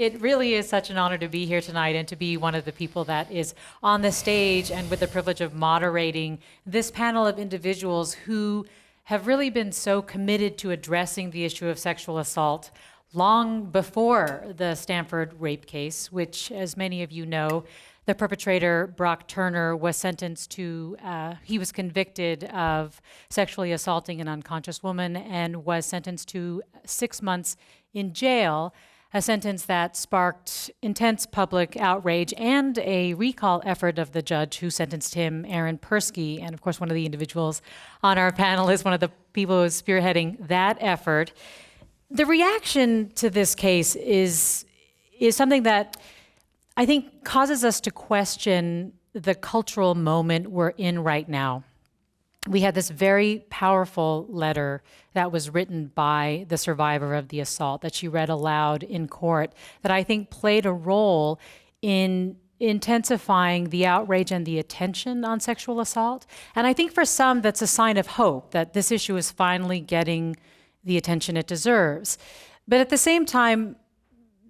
It really is such an honor to be here tonight and to be one of the people that is on the stage and with the privilege of moderating this panel of individuals who have really been so committed to addressing the issue of sexual assault long before the Stanford rape case, which, as many of you know, the perpetrator, Brock Turner, was sentenced to, he was convicted of sexually assaulting an unconscious woman and was sentenced to 6 months in jail, a sentence that sparked intense public outrage and a recall effort of the judge who sentenced him, Aaron Persky. And of course, one of the individuals on our panel is one of the people who is spearheading that effort. The reaction to this case is something that I think causes us to question the cultural moment we're in right now. We had this very powerful letter that was written by the survivor of the assault that she read aloud in court that I think played a role in intensifying the outrage and the attention on sexual assault. And I think for some, that's a sign of hope that this issue is finally getting the attention it deserves. But at the same time,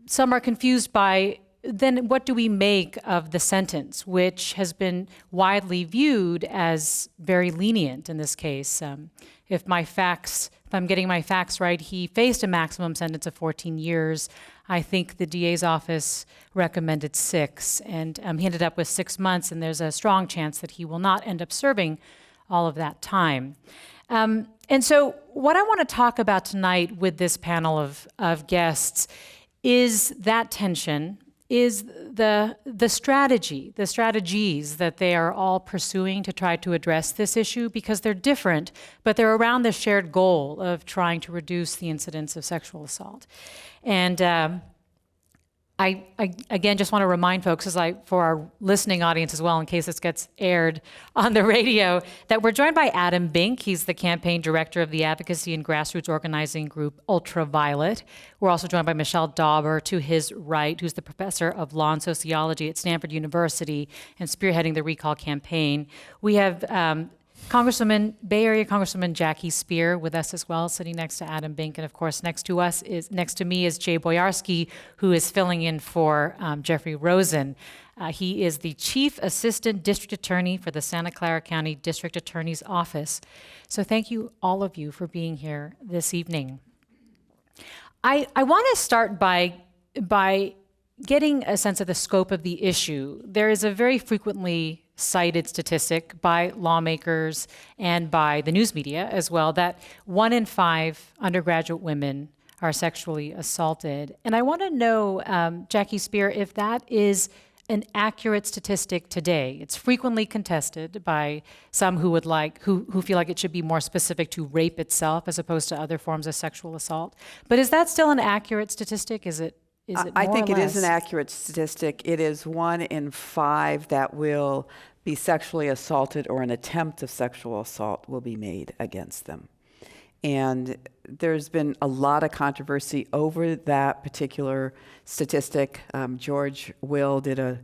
some are confused by then what do we make of the sentence, which has been widely viewed as very lenient in this case. If I'm getting my facts right, he faced a maximum sentence of 14 years. I think the DA's office recommended 6, and he ended up with 6 months, and there's a strong chance that he will not end up serving all of that time. And so what I want to talk about tonight with this panel of guests is that tension, is the strategies that they are all pursuing to try to address this issue, because they're different, but they're around the shared goal of trying to reduce the incidence of sexual assault. And I again just want to remind folks, for our listening audience as well, in case this gets aired on the radio, that we're joined by Adam Bink. He's the campaign director of the advocacy and grassroots organizing group Ultraviolet. We're also joined by Michelle Dauber to his right, who's the professor of law and sociology at Stanford University and spearheading the Recall campaign. We have Bay Area Congresswoman Jackie Speier with us as well, sitting next to Adam Bink. And of course, next to me is Jay Boyarsky, who is filling in for Jeffrey Rosen. He is the Chief Assistant District Attorney for the Santa Clara County District Attorney's Office. So thank you, all of you, for being here this evening. I want to start by getting a sense of the scope of the issue. There is a very frequently cited statistic by lawmakers and by the news media as well that 1 in 5 undergraduate women are sexually assaulted. And I want to know, Jackie Speier, if that is an accurate statistic today. It's frequently contested by some who feel like it should be more specific to rape itself as opposed to other forms of sexual assault. But is that still an accurate statistic? Is it I think it is an accurate statistic. It is 1 in 5 that will be sexually assaulted, or an attempt of sexual assault will be made against them. And there's been a lot of controversy over that particular statistic. George Will did a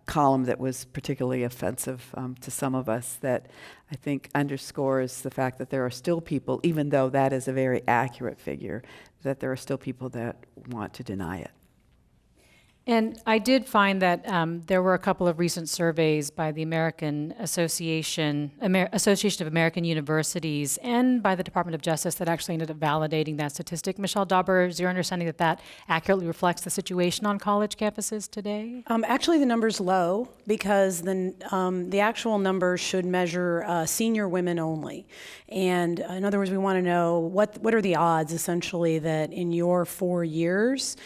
column that was particularly offensive to some of us, that I think underscores the fact that there are still people, even though that is a very accurate figure, that there are still people that want to deny it. And I did find that there were a couple of recent surveys by the American Association of American Universities and by the Department of Justice that actually ended up validating that statistic. Michelle Dauber, is your understanding that that accurately reflects the situation on college campuses today? Actually, the number's low because the actual number should measure senior women only. And in other words, we want to know what are the odds, essentially, that in your 4 years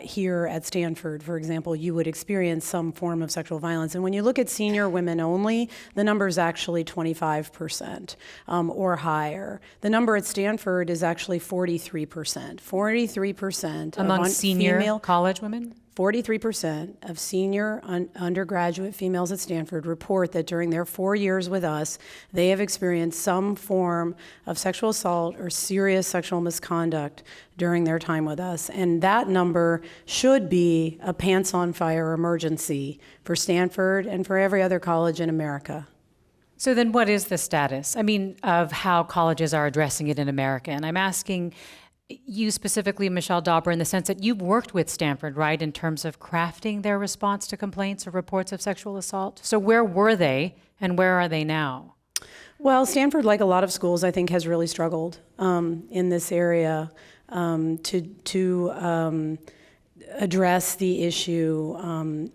here at Stanford, for example, you would experience some form of sexual violence. And when you look at senior women only, the number is actually 25% or higher. The number at Stanford is actually 43%. 43% among senior female college women? 43% of senior undergraduate females at Stanford report that during their 4 years with us, they have experienced some form of sexual assault or serious sexual misconduct during their time with us. And that number should be a pants on fire emergency for Stanford and for every other college in America. So then what is the status, of how colleges are addressing it in America? And I'm asking you specifically, Michelle Dauber, in the sense that you've worked with Stanford, right, in terms of crafting their response to complaints or reports of sexual assault. So where were they and where are they now? Well, Stanford, like a lot of schools, I think, has really struggled in this area to address the issue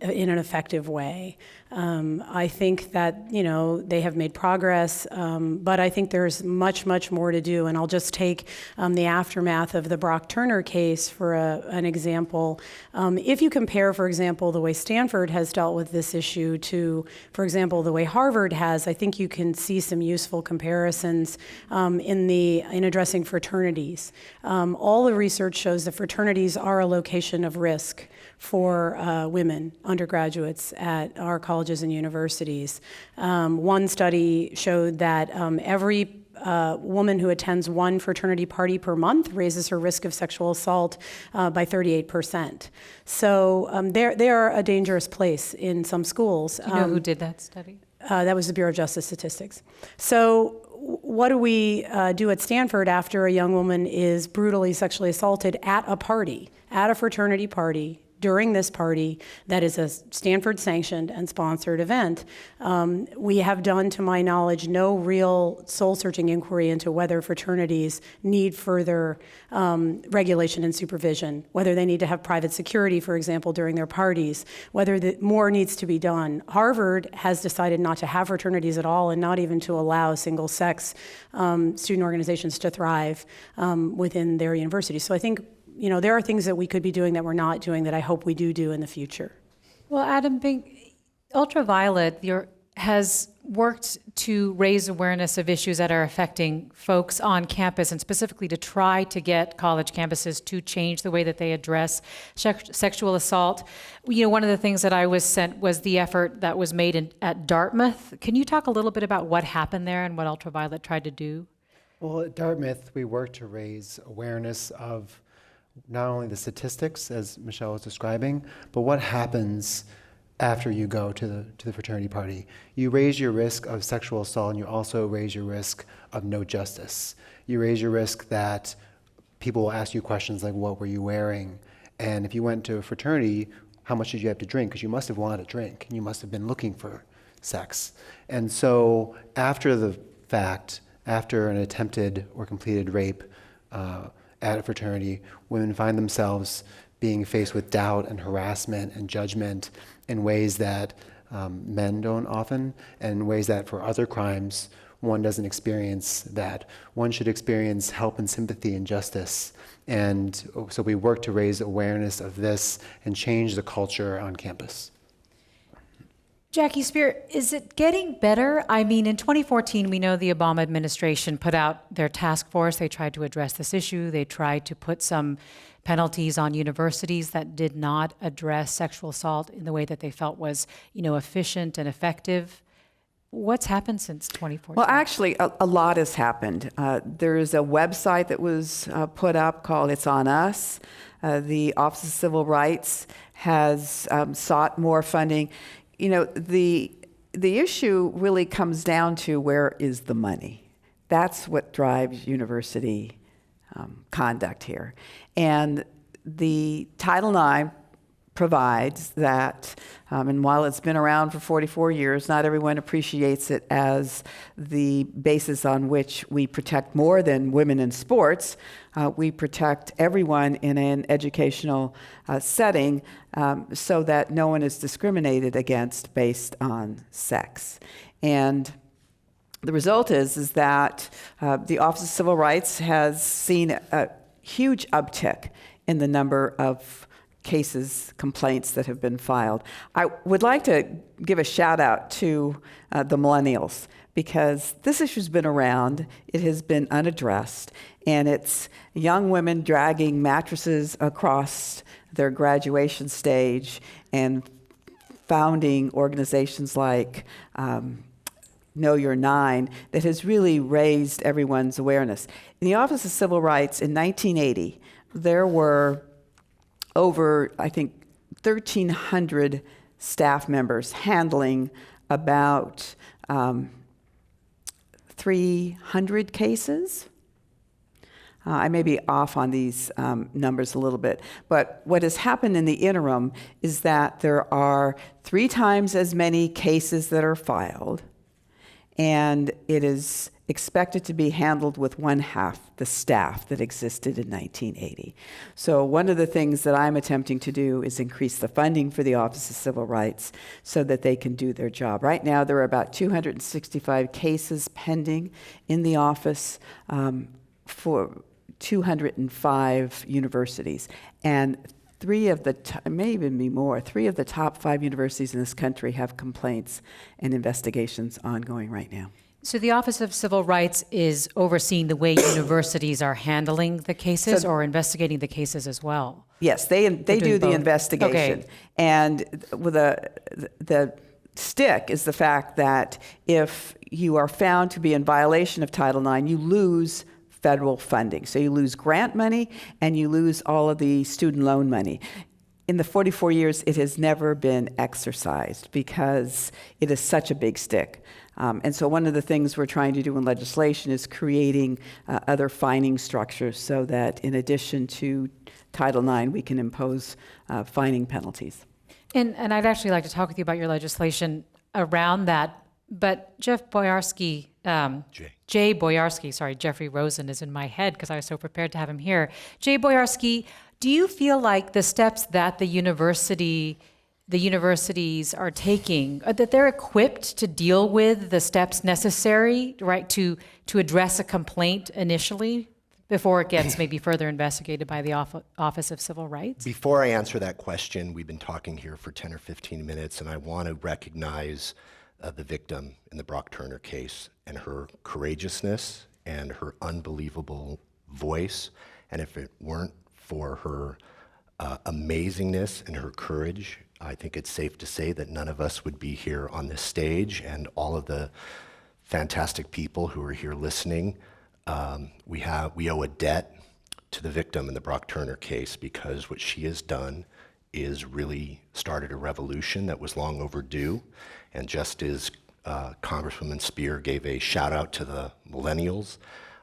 in an effective way. I think that, they have made progress, but I think there's much, much more to do. And I'll just take the aftermath of the Brock Turner case for an example. If you compare, for example, the way Stanford has dealt with this issue to, for example, the way Harvard has, I think you can see some useful comparisons in addressing fraternities. All the research shows that fraternities are a location of risk for women undergraduates at our colleges and universities. One study showed that every woman who attends one fraternity party per month raises her risk of sexual assault by 38%. So they are a dangerous place in some schools. Do you know who did that study? That was the Bureau of Justice Statistics. So what do we do at Stanford after a young woman is brutally sexually assaulted at a party, at a fraternity party, during this party that is a Stanford-sanctioned and sponsored event? We have done, to my knowledge, no real soul-searching inquiry into whether fraternities need further regulation and supervision, whether they need to have private security, for example, during their parties, whether more needs to be done. Harvard has decided not to have fraternities at all and not even to allow single-sex student organizations to thrive within their university. So I think there are things that we could be doing that we're not doing that I hope we do in the future. Well, Adam Bink, Ultraviolet has worked to raise awareness of issues that are affecting folks on campus, and specifically to try to get college campuses to change the way that they address sexual assault. One of the things that I was sent was the effort that was made at Dartmouth. Can you talk a little bit about what happened there and what Ultraviolet tried to do? Well, at Dartmouth, we worked to raise awareness of not only the statistics, as Michelle was describing, but what happens after you go to the fraternity party. You raise your risk of sexual assault, and you also raise your risk of no justice. You raise your risk that people will ask you questions like, what were you wearing? And if you went to a fraternity, how much did you have to drink? Because you must have wanted a drink, and you must have been looking for sex. And so after the fact, after an attempted or completed rape, at a fraternity, women find themselves being faced with doubt and harassment and judgment in ways that men don't often, and in ways that for other crimes one doesn't experience that. One should experience help and sympathy and justice. And so we work to raise awareness of this and change the culture on campus. Jackie Speier, is it getting better? I mean, in 2014, we know the Obama administration put out their task force. They tried to address this issue. They tried to put some penalties on universities that did not address sexual assault in the way that they felt was, efficient and effective. What's happened since 2014? Well, actually, a lot has happened. There is a website that was put up called It's On Us. The Office of Civil Rights has sought more funding. The issue really comes down to where is the money. That's what drives university conduct here. And the Title IX provides that, and while it's been around for 44 years, not everyone appreciates it as the basis on which we protect more than women in sports. We protect everyone in an educational setting so that no one is discriminated against based on sex. And the result is that the Office of Civil Rights has seen a huge uptick in the number of cases, complaints that have been filed. I would like to give a shout out to the millennials, because this issue's been around, it has been unaddressed, and it's young women dragging mattresses across their graduation stage and founding organizations like Know Your Nine that has really raised everyone's awareness. In the Office of Civil Rights in 1980, there were over, I think, 1,300 staff members handling about 300 cases. I may be off on these numbers a little bit, but what has happened in the interim is that there are 3 times as many cases that are filed, and it is expected to be handled with 1/2 the staff that existed in 1980. So one of the things that I'm attempting to do is increase the funding for the Office of Civil Rights so that they can do their job. Right now, there are about 265 cases pending in the office for 205 universities. And 3 of the, it may even be more, 3 of the top 5 universities in this country have complaints and investigations ongoing right now. So the Office of Civil Rights is overseeing the way universities are handling the cases or investigating the cases as well? Yes, they do the both. investigation. Okay. And with the stick is the fact that if you are found to be in violation of Title IX, you lose federal funding. So you lose grant money and you lose all of the student loan money. In the 44 years, it has never been exercised because it is such a big stick. And so one of the things we're trying to do in legislation is creating other fining structures so that in addition to Title IX, we can impose fining penalties. And I'd actually like to talk with you about your legislation around that. But Jeff Boyarsky, Jay Boyarsky, sorry, Jeffrey Rosen is in my head because I was so prepared to have him here. Jay Boyarsky, do you feel like the steps that the universities are taking, that they're equipped to deal with the steps necessary, right, to address a complaint initially before it gets maybe further investigated by the Office of Civil Rights? Before I answer that question, we've been talking here for 10 or 15 minutes, and I want to recognize the victim in the Brock Turner case and her courageousness and her unbelievable voice. And if it weren't for her amazingness and her courage, I think it's safe to say that none of us would be here on this stage, and all of the fantastic people who are here listening, we owe a debt to the victim in the Brock Turner case, because what she has done is really started a revolution that was long overdue. And just as Congresswoman Spear gave a shout out to the millennials,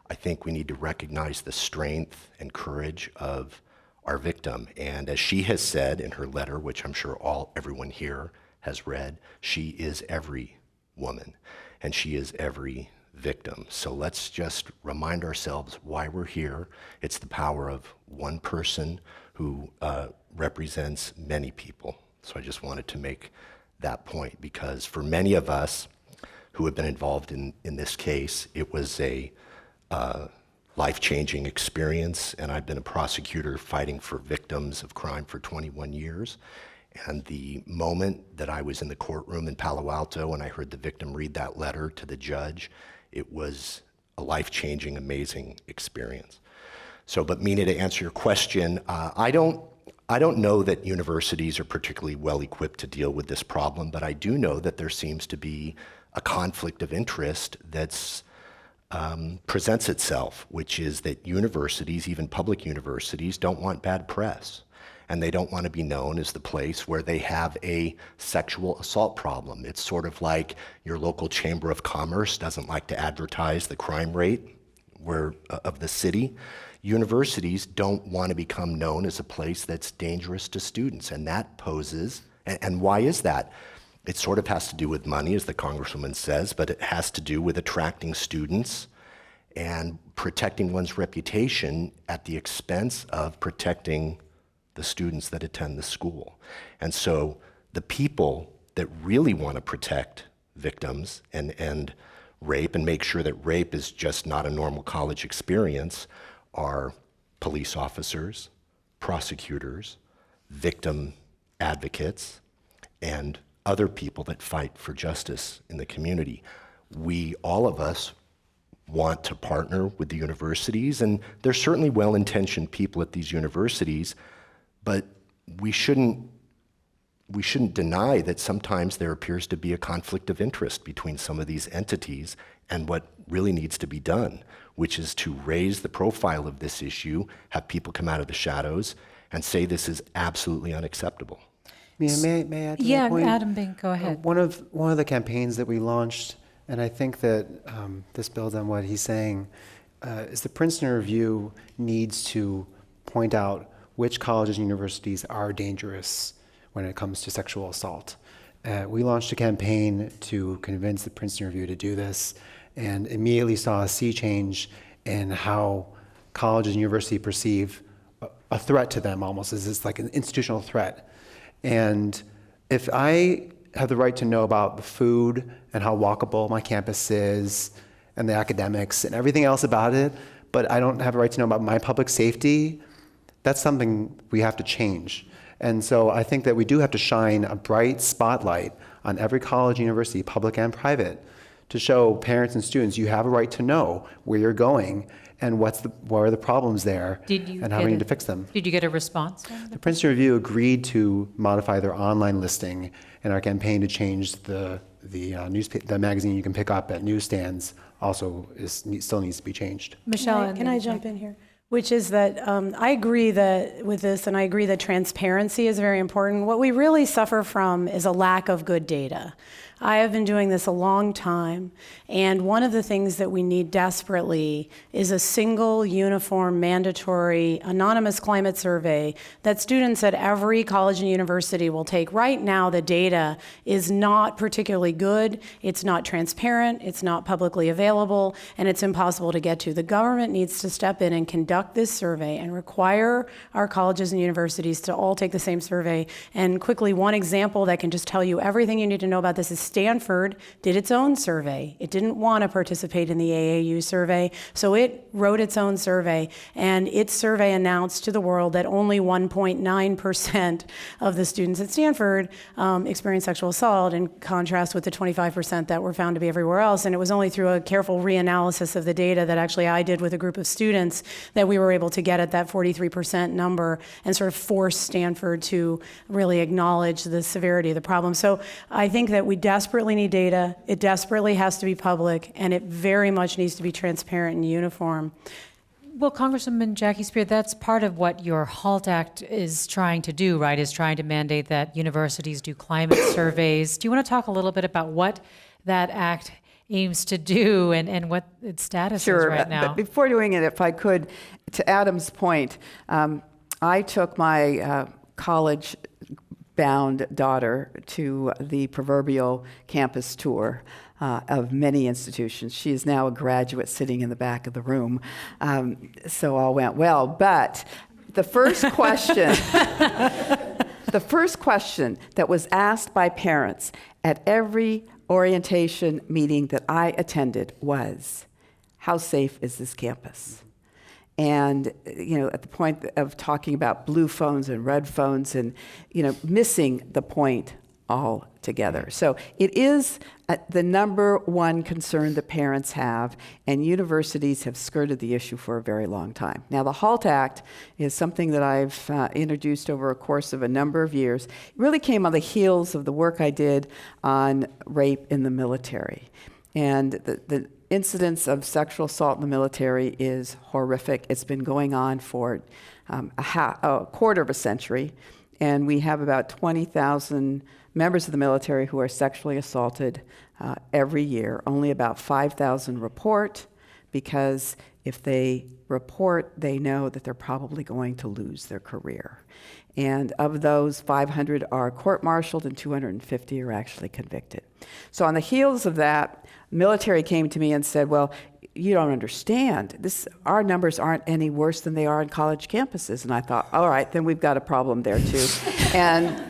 I think we need to recognize the strength and courage of our victim. And as she has said in her letter, which I'm sure everyone here has read, she is every woman and she is every victim. So let's just remind ourselves why we're here. It's the power of one person who represents many people. So I just wanted to make that point, because for many of us who have been involved in this case, it was a life-changing experience, and I've been a prosecutor fighting for victims of crime for 21 years. And the moment that I was in the courtroom in Palo Alto and I heard the victim read that letter to the judge, it was a life-changing, amazing experience. So, but Mina, to answer your question, I don't know that universities are particularly well equipped to deal with this problem, but I do know that there seems to be a conflict of interest that's presents itself, which is that universities, even public universities, don't want bad press. And they don't want to be known as the place where they have a sexual assault problem. It's sort of like your local chamber of commerce doesn't like to advertise the crime rate of the city. Universities don't want to become known as a place that's dangerous to students, and that poses, and why is that? It sort of has to do with money, as the Congresswoman says, but it has to do with attracting students and protecting one's reputation at the expense of protecting the students that attend the school. And so the people that really want to protect victims and rape and make sure that rape is just not a normal college experience are police officers, prosecutors, victim advocates, and other people that fight for justice in the community. We, all of us, want to partner with the universities, and there's certainly well-intentioned people at these universities, but we shouldn't deny that sometimes there appears to be a conflict of interest between some of these entities and what really needs to be done, which is to raise the profile of this issue, have people come out of the shadows, and say this is absolutely unacceptable. May I add to that point? Yeah, Adam Bing, go ahead. One of the campaigns that we launched, and I think that this builds on what he's saying, is the Princeton Review needs to point out which colleges and universities are dangerous when it comes to sexual assault. We launched a campaign to convince the Princeton Review to do this, and immediately saw a sea change in how colleges and universities perceive a threat to them, almost as it's like an institutional threat. And if I have the right to know about the food and how walkable my campus is and the academics and everything else about it, but I don't have a right to know about my public safety, that's something we have to change. And so I think that we do have to shine a bright spotlight on every college, university, public and private, to show parents and students you have a right to know where you're going and what are the problems there and how we need to fix them. Did you get a response? The Princeton Review agreed to modify their online listing in our campaign to change the magazine you can pick up at newsstands also still needs to be changed. Michelle, Can I jump in here? Which is that I agree that with this, and I agree that transparency is very important. What we really suffer from is a lack of good data. I have been doing this a long time, and one of the things that we need desperately is a single, uniform, mandatory, anonymous climate survey that students at every college and university will take. Right now, the data is not particularly good, it's not transparent, it's not publicly available, and it's impossible to get to. The government needs to step in and conduct this survey and require our colleges and universities to all take the same survey. And quickly, one example that can just tell you everything you need to know about this is Stanford did its own survey. It didn't want to participate in the AAU survey, so it wrote its own survey, and its survey announced to the world that only 1.9% of the students at Stanford experienced sexual assault, in contrast with the 25% that were found to be everywhere else. And it was only through a careful reanalysis of the data that actually I did with a group of students that we were able to get at that 43% number and sort of force Stanford to really acknowledge the severity of the problem. So I think that we desperately need data, it desperately has to be public, and it very much needs to be transparent and uniform. Well, Congresswoman Jackie Speier, that's part of what your HALT Act is trying to do, right? Is trying to mandate that universities do climate surveys. Do you want to talk a little bit about what that act aims to do and what its status is right now? But before doing it, if I could, to Adam's point, I took my college-bound daughter to the proverbial campus tour of many institutions. She is now a graduate sitting in the back of the room, so all went well. But the first question, the first question that was asked by parents at every orientation meeting that I attended was, how safe is this campus? And, at the point of talking about blue phones and red phones and, missing the point altogether. So it is the number one concern that parents have, and universities have skirted the issue for a very long time. Now, the HALT Act is something that I've introduced over a course of a number of years. It really came on the heels of the work I did on rape in the military. And the incidence of sexual assault in the military is horrific. It's been going on for a quarter of a century, and we have about 20,000 members of the military who are sexually assaulted every year. Only about 5,000 report, because if they report, they know that they're probably going to lose their career. And of those, 500 are court-martialed and 250 are actually convicted. So on the heels of that, the military came to me and said, well, you don't understand. Our numbers aren't any worse than they are on college campuses. And I thought, all right, then we've got a problem there too. And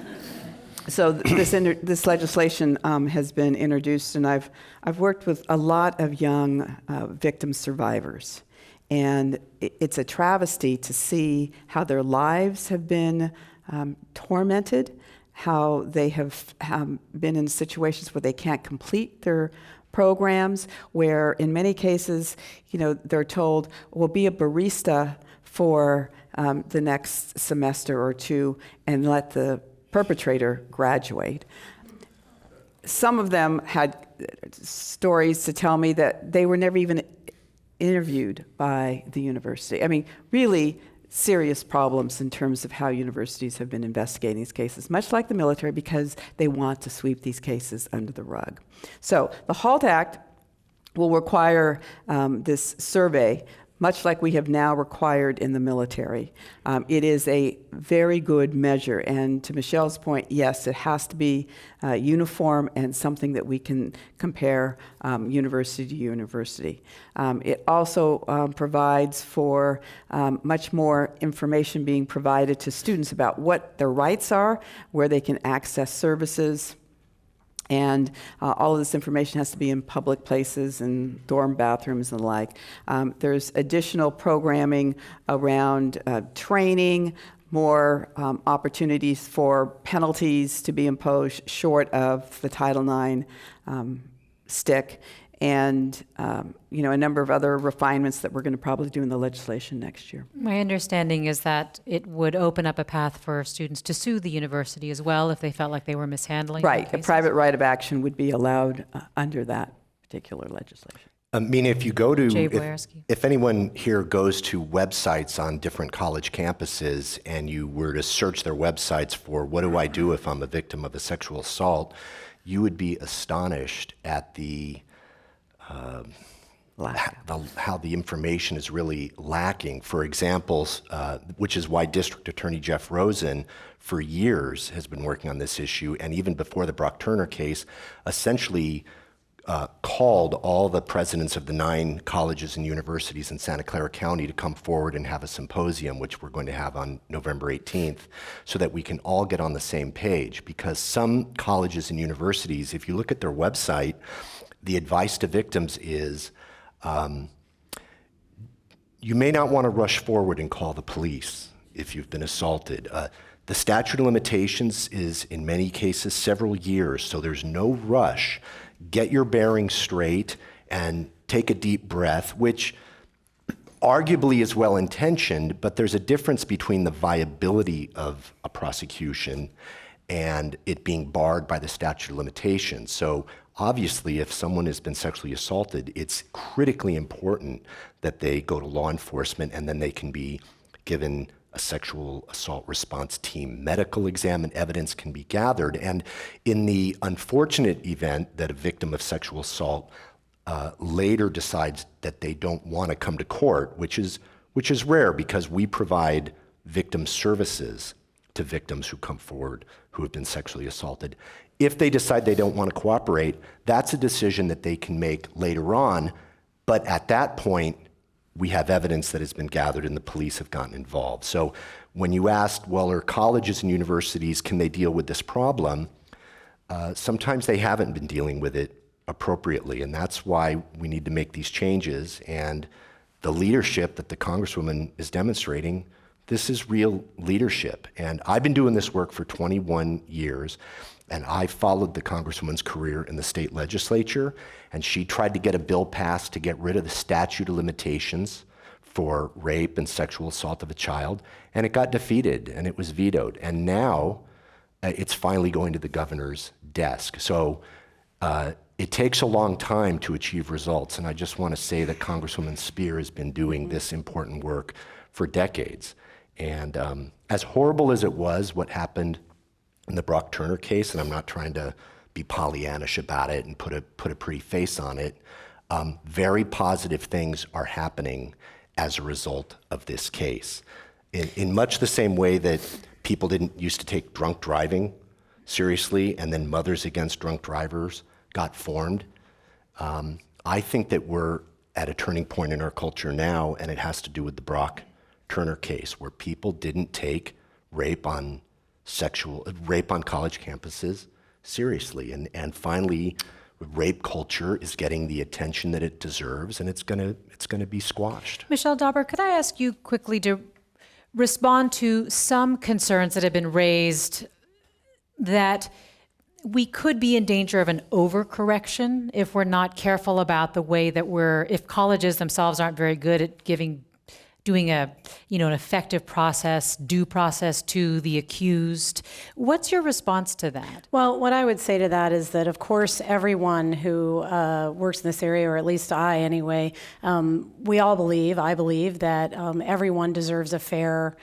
so this legislation has been introduced, and I've worked with a lot of young victim survivors. And it's a travesty to see how their lives have been tormented, how they have been in situations where they can't complete their programs, where in many cases, they're told, well, be a barista for the next semester or two and let the perpetrator graduate. Some of them had stories to tell me that they were never even interviewed by the university. I mean, really serious problems in terms of how universities have been investigating these cases, much like the military, because they want to sweep these cases under the rug. So the HALT Act will require this survey, much like we have now required in the military. It is a very good measure, and to Michelle's point, yes, it has to be uniform and something that we can compare university to university. It also provides for much more information being provided to students about what their rights are, where they can access services. And all of this information has to be in public places and dorm bathrooms and the like. There's additional programming around training, more opportunities for penalties to be imposed short of the Title IX stick, and a number of other refinements that we're going to probably do in the legislation next year. My understanding is that it would open up a path for students to sue the university as well if they felt like they were mishandling Right, a cases. private right of action would be allowed under that particular legislation. I mean, if you go to, Jay Boyarsky. if anyone here goes to websites on different college campuses and you were to search their websites for what do I do if I'm a victim of a sexual assault, you would be astonished at how the information is really lacking. For example, which is why District Attorney Jeff Rosen for years has been working on this issue, and even before the Brock Turner case, essentially called all the presidents of the 9 colleges and universities in Santa Clara County to come forward and have a symposium, which we're going to have on November 18th, so that we can all get on the same page. Because some colleges and universities, if you look at their website, the advice to victims is, you may not want to rush forward and call the police if you've been assaulted. The statute of limitations is, in many cases, several years, so there's no rush. Get your bearings straight and take a deep breath, which arguably is well-intentioned, but there's a difference between the viability of a prosecution and it being barred by the statute of limitations. So obviously, if someone has been sexually assaulted, it's critically important that they go to law enforcement and then they can be given a sexual assault response team medical exam and evidence can be gathered. And in the unfortunate event that a victim of sexual assault later decides that they don't want to come to court, which is rare because we provide victim services to victims who come forward who have been sexually assaulted. If they decide they don't want to cooperate, that's a decision that they can make later on. But at that point, we have evidence that has been gathered and the police have gotten involved. So when you asked, well, are colleges and universities, can they deal with this problem? Sometimes they haven't been dealing with it appropriately, and that's why we need to make these changes. And the leadership that the Congresswoman is demonstrating, this is real leadership. And I've been doing this work for 21 years, and I followed the Congresswoman's career in the state legislature, and she tried to get a bill passed to get rid of the statute of limitations for rape and sexual assault of a child, and it got defeated, and it was vetoed. And now it's finally going to the governor's desk. So it takes a long time to achieve results, and I just want to say that Congresswoman Spear has been doing this important work for decades. And as horrible as it was, what happened in the Brock Turner case, and I'm not trying to be Pollyannish about it and put a pretty face on it, very positive things are happening as a result of this case. In much the same way that people didn't used to take drunk driving seriously, and then Mothers Against Drunk Drivers got formed, I think that we're at a turning point in our culture now, and it has to do with the Brock Turner case, where people didn't take rape on college campuses seriously. And finally, rape culture is getting the attention that it deserves, and it's gonna be squashed. Michelle Dauber, could I ask you quickly to respond to some concerns that have been raised that we could be in danger of an overcorrection if we're not careful about the way that if colleges themselves aren't very good at giving doing an effective process, due process to the accused. What's your response to that? Well, what I would say to that is that, of course, everyone who works in this area, or at least I anyway, I believe that everyone deserves a fair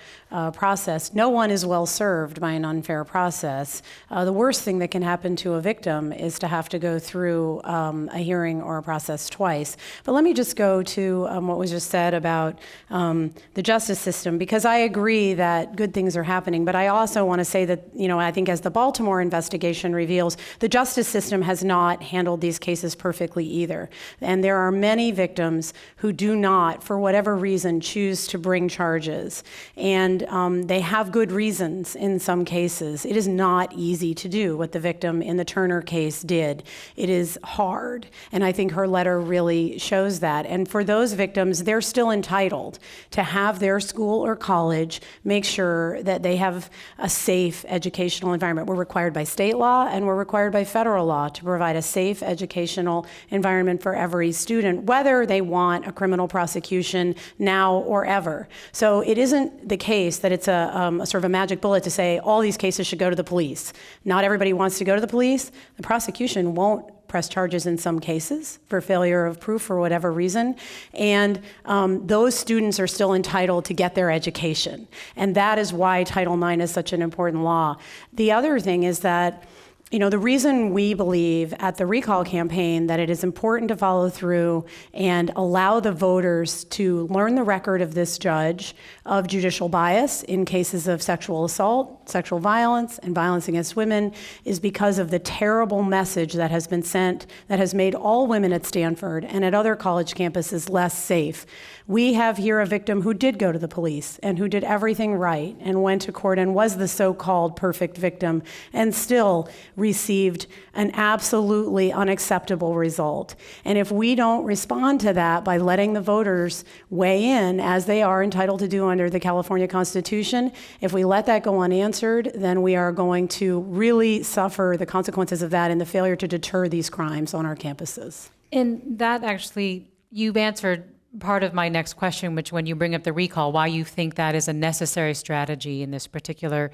process. No one is well served by an unfair process. The worst thing that can happen to a victim is to have to go through a hearing or a process twice. But let me just go to what was just said about the justice system, because I agree that good things are happening, but I also want to say that, I think as the Baltimore investigation reveals, the justice system has not handled these cases perfectly either. And there are many victims who do not, for whatever reason, choose to bring charges. And they have good reasons in some cases. It is not easy to do what the victim in the Turner case did. It is hard. And I think her letter really shows that. And for those victims, they're still entitled to have their school or college make sure that they have a safe educational environment. We're required by state law and we're required by federal law to provide a safe educational environment for every student, whether they want a criminal prosecution now or ever. So it isn't the case that it's a sort of a magic bullet to say all these cases should go to the police. Not everybody wants to go to the police. The prosecution won't press charges in some cases for failure of proof for whatever reason. And those students are still entitled to get their education. And that is why Title IX is such an important law. The other thing is that the reason we believe at the recall campaign that it is important to follow through and allow the voters to learn the record of this judge of judicial bias in cases of sexual assault, sexual violence, and violence against women is because of the terrible message that has been sent that has made all women at Stanford and at other college campuses less safe. We have here a victim who did go to the police and who did everything right and went to court and was the so-called perfect victim and still received an absolutely unacceptable result. And if we don't respond to that by letting the voters weigh in, as they are entitled to do under the California Constitution, if we let that go unanswered, then we are going to really suffer the consequences of that in the failure to deter these crimes on our campuses. And that actually, you've answered part of my next question, which when you bring up the recall, why you think that is a necessary strategy in this particular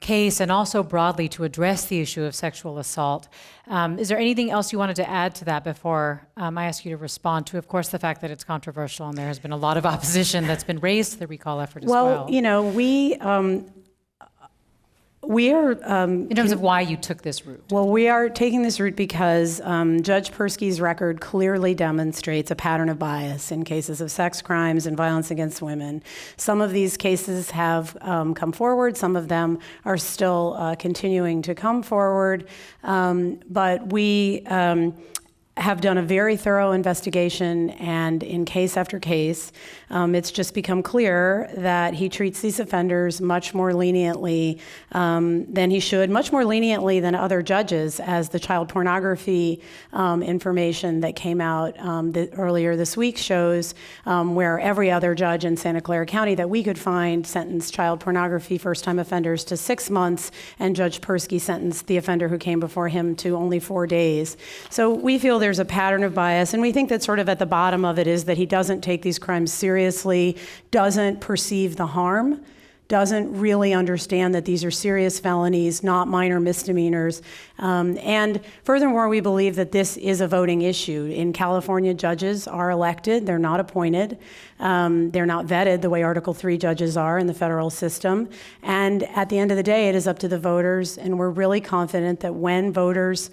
case and also broadly to address the issue of sexual assault. Is there anything else you wanted to add to that before I ask you to respond to, of course, the fact that it's controversial and there has been a lot of opposition that's been raised to the recall effort as well? Well, we are... in terms of why you took this route. Well, we are taking this route because Judge Persky's record clearly demonstrates a pattern of bias in cases of sex crimes and violence against women. Some of these cases have come forward. Some of them are still continuing to come forward. But we have done a very thorough investigation, and in case after case, it's just become clear that he treats these offenders much more leniently than he should, much more leniently than other judges, as the child pornography information that came out earlier this week shows, where every other judge in Santa Clara County that we could find sentenced child pornography first-time offenders to 6 months, and Judge Persky sentenced the offender who came before him to only 4 days. So we feel there's a pattern of bias, and we think that sort of at the bottom of it is that he doesn't take these crimes seriously, doesn't perceive the harm, doesn't really understand that these are serious felonies, not minor misdemeanors. And furthermore, we believe that this is a voting issue. In California, judges are elected, they're not appointed. They're not vetted the way Article III judges are in the federal system. And at the end of the day, it is up to the voters, and we're really confident that when voters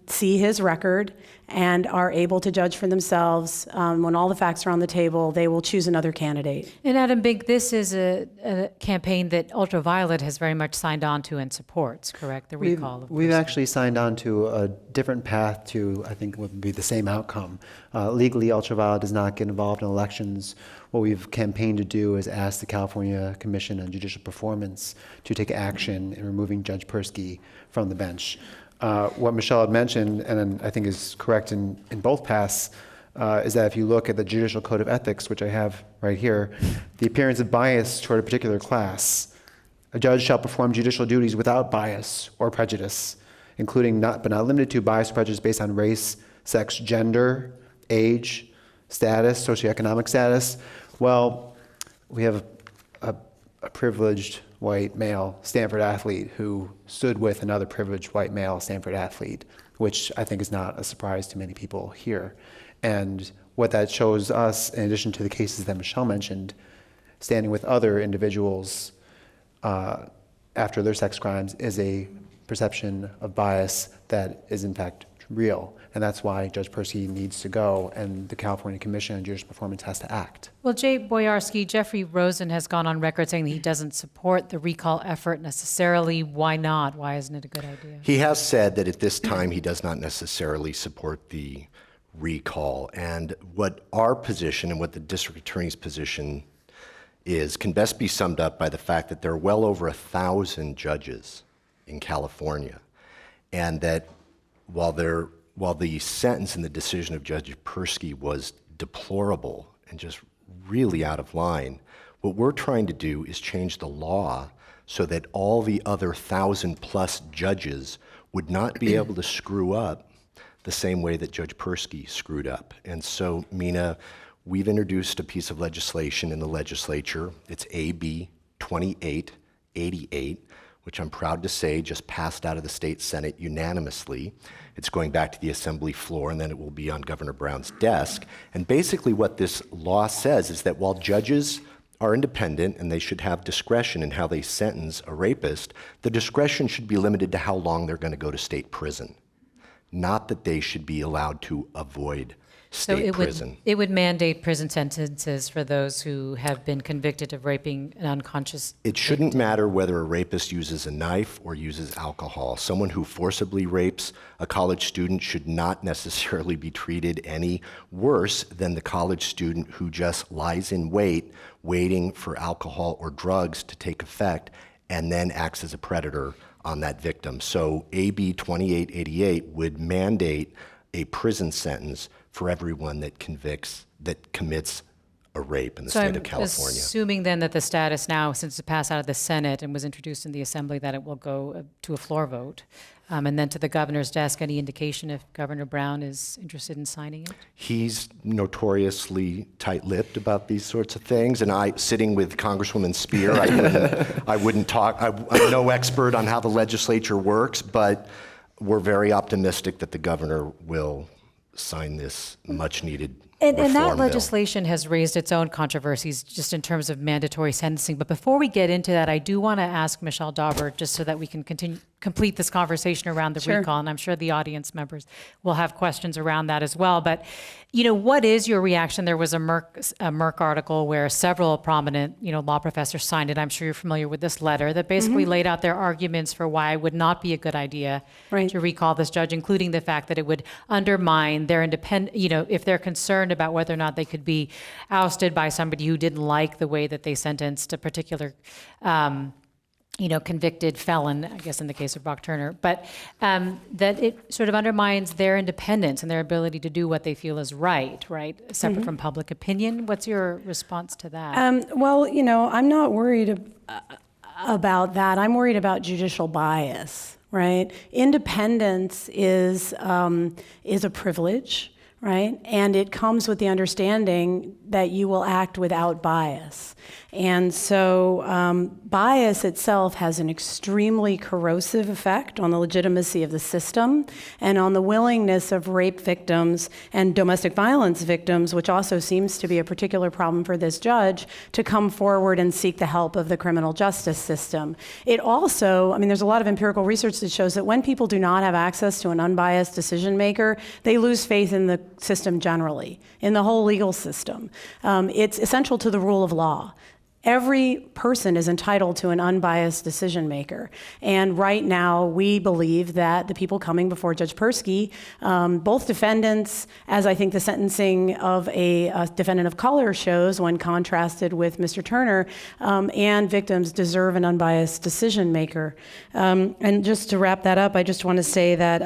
see his record and are able to judge for themselves, when all the facts are on the table, they will choose another candidate. And Adam Bink, this is a campaign that Ultraviolet has very much signed on to and supports, correct? The recall of We've actually signed on to a different path to, I think, what would be the same outcome. Legally, Ultraviolet does not get involved in elections. What we've campaigned to do is ask the California Commission on Judicial Performance to take action in removing Judge Persky from the bench. What Michelle had mentioned, and I think is correct in both paths, is that if you look at the Judicial Code of Ethics, which I have right here, the appearance of bias toward a particular class. A judge shall perform judicial duties without bias or prejudice, including but not limited to bias or prejudice based on race, sex, gender, age, status, socioeconomic status. Well, we have a privileged white male Stanford athlete who stood with another privileged white male Stanford athlete, which I think is not a surprise to many people here. And what that shows us, in addition to the cases that Michelle mentioned, standing with other individuals after their sex crimes, is a perception of bias that is in fact real. And that's why Judge Persky needs to go, and the California Commission on Judicial Performance has to act. Well, Jay Boyarsky, Jeffrey Rosen has gone on record saying that he doesn't support the recall effort necessarily. Why not? Why isn't it a good idea? He has said that at this time he does not necessarily support the recall. And what our position and what the district attorney's position is can best be summed up by the fact that there are well over 1,000 judges in California, and that while the sentence and the decision of Judge Persky was deplorable and just really out of line, what we're trying to do is change the law so that all the other 1,000+ judges would not be able to screw up the same way that Judge Persky screwed up. And so, Mina, we've introduced a piece of legislation in the legislature. It's AB 2888, which I'm proud to say just passed out of the state Senate unanimously. It's going back to the assembly floor, and then it will be on Governor Brown's desk. And basically what this law says is that while judges are independent and they should have discretion in how they sentence a rapist, the discretion should be limited to how long they're going to go to state prison, not that they should be allowed to avoid state prison. It would mandate prison sentences for those who have been convicted of raping an unconscious It shouldn't matter whether a rapist uses a knife or uses alcohol. Someone who forcibly rapes a college student should not necessarily be treated any worse than the college student who just lies in wait, waiting for alcohol or drugs to take effect, and then acts as a predator on that victim. So AB 2888 would mandate a prison sentence for everyone that commits a rape in the state of California. Assuming then that the status now, since it passed out of the Senate and was introduced in the Assembly, that it will go to a floor vote, and then to the governor's desk. Any indication if Governor Brown is interested in signing it? He's notoriously tight-lipped about these sorts of things, and sitting with Congresswoman Spear, I wouldn't talk. I'm no expert on how the legislature works, but we're very optimistic that the governor will sign this much-needed And reform that bill. legislation has raised its own controversies just in terms of mandatory sentencing. But before we get into that, I do want to ask Michelle Dauber, just so that we can complete this conversation around the recall, and I'm sure the audience members will have questions around that as well. But, what is your reaction? There was a Merck article where several prominent, law professors signed it. I'm sure you're familiar with this letter that basically laid out their arguments for why it would not be a good idea to recall this judge, including the fact that it would undermine their independent, if they're concerned about whether or not they could be ousted by somebody who didn't like the way that they sentenced a particular convicted felon, I guess in the case of Brock Turner, but that it sort of undermines their independence and their ability to do what they feel is right, separate from public opinion. What's your response to that? Well, I'm not worried about that. I'm worried about judicial bias, right? Independence is a privilege, right? And it comes with the understanding that you will act without bias. And so bias itself has an extremely corrosive effect on the legitimacy of the system and on the willingness of rape victims and domestic violence victims, which also seems to be a particular problem for this judge, to come forward and seek the help of the criminal justice system. It also, there's a lot of empirical research that shows that when people do not have access to an unbiased decision maker, they lose faith in the system generally, in the whole legal system. It's essential to the rule of law. Every person is entitled to an unbiased decision maker. And right now, we believe that the people coming before Judge Persky, both defendants, as I think the sentencing of a defendant of color shows when contrasted with Mr. Turner, and victims deserve an unbiased decision maker. And just to wrap that up, I just want to say that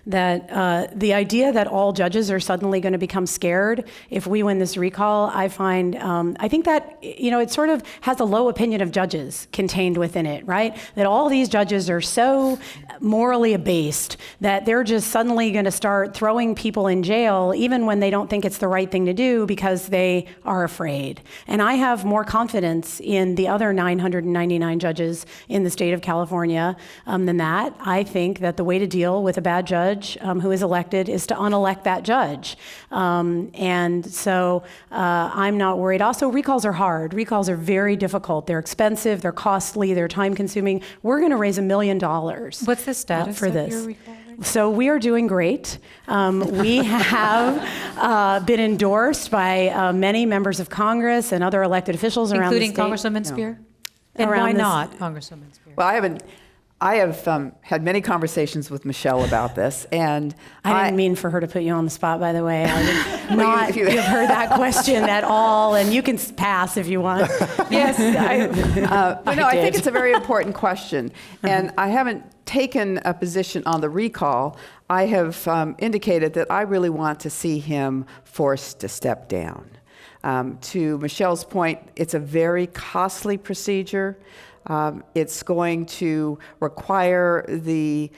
that the idea that all judges are suddenly going to become scared if we win this recall, I think that, it sort of has a low opinion of judges contained within it, right? That all these judges are so morally abased that they're just suddenly going to start throwing people in jail even when they don't think it's the right thing to do because they are afraid. And I have more confidence in the other 999 judges in the state of California than that. I think that the way to deal with a bad judge who is elected is to unelect that judge. And so I'm not worried. Also, recalls are hard. Recalls are very difficult. They're expensive, they're costly, they're time consuming. We're going to raise $1 million. What's the status for of this? your recall? So we are doing great. We have been endorsed by many members of Congress and other elected officials around the state. Including Congresswoman Spear? And Around why this- not Congresswoman Spear? Well, I have had many conversations with Michelle about this, and I didn't mean for her to put you on the spot, by the way. I did Well, not if you- give her that question at all, and you can pass if you want. Yes, but no, I think did. it's a very important question, and I haven't taken a position on the recall. I have indicated that I really want to see him forced to step down. To Michelle's point, it's a very costly procedure. It's going to require the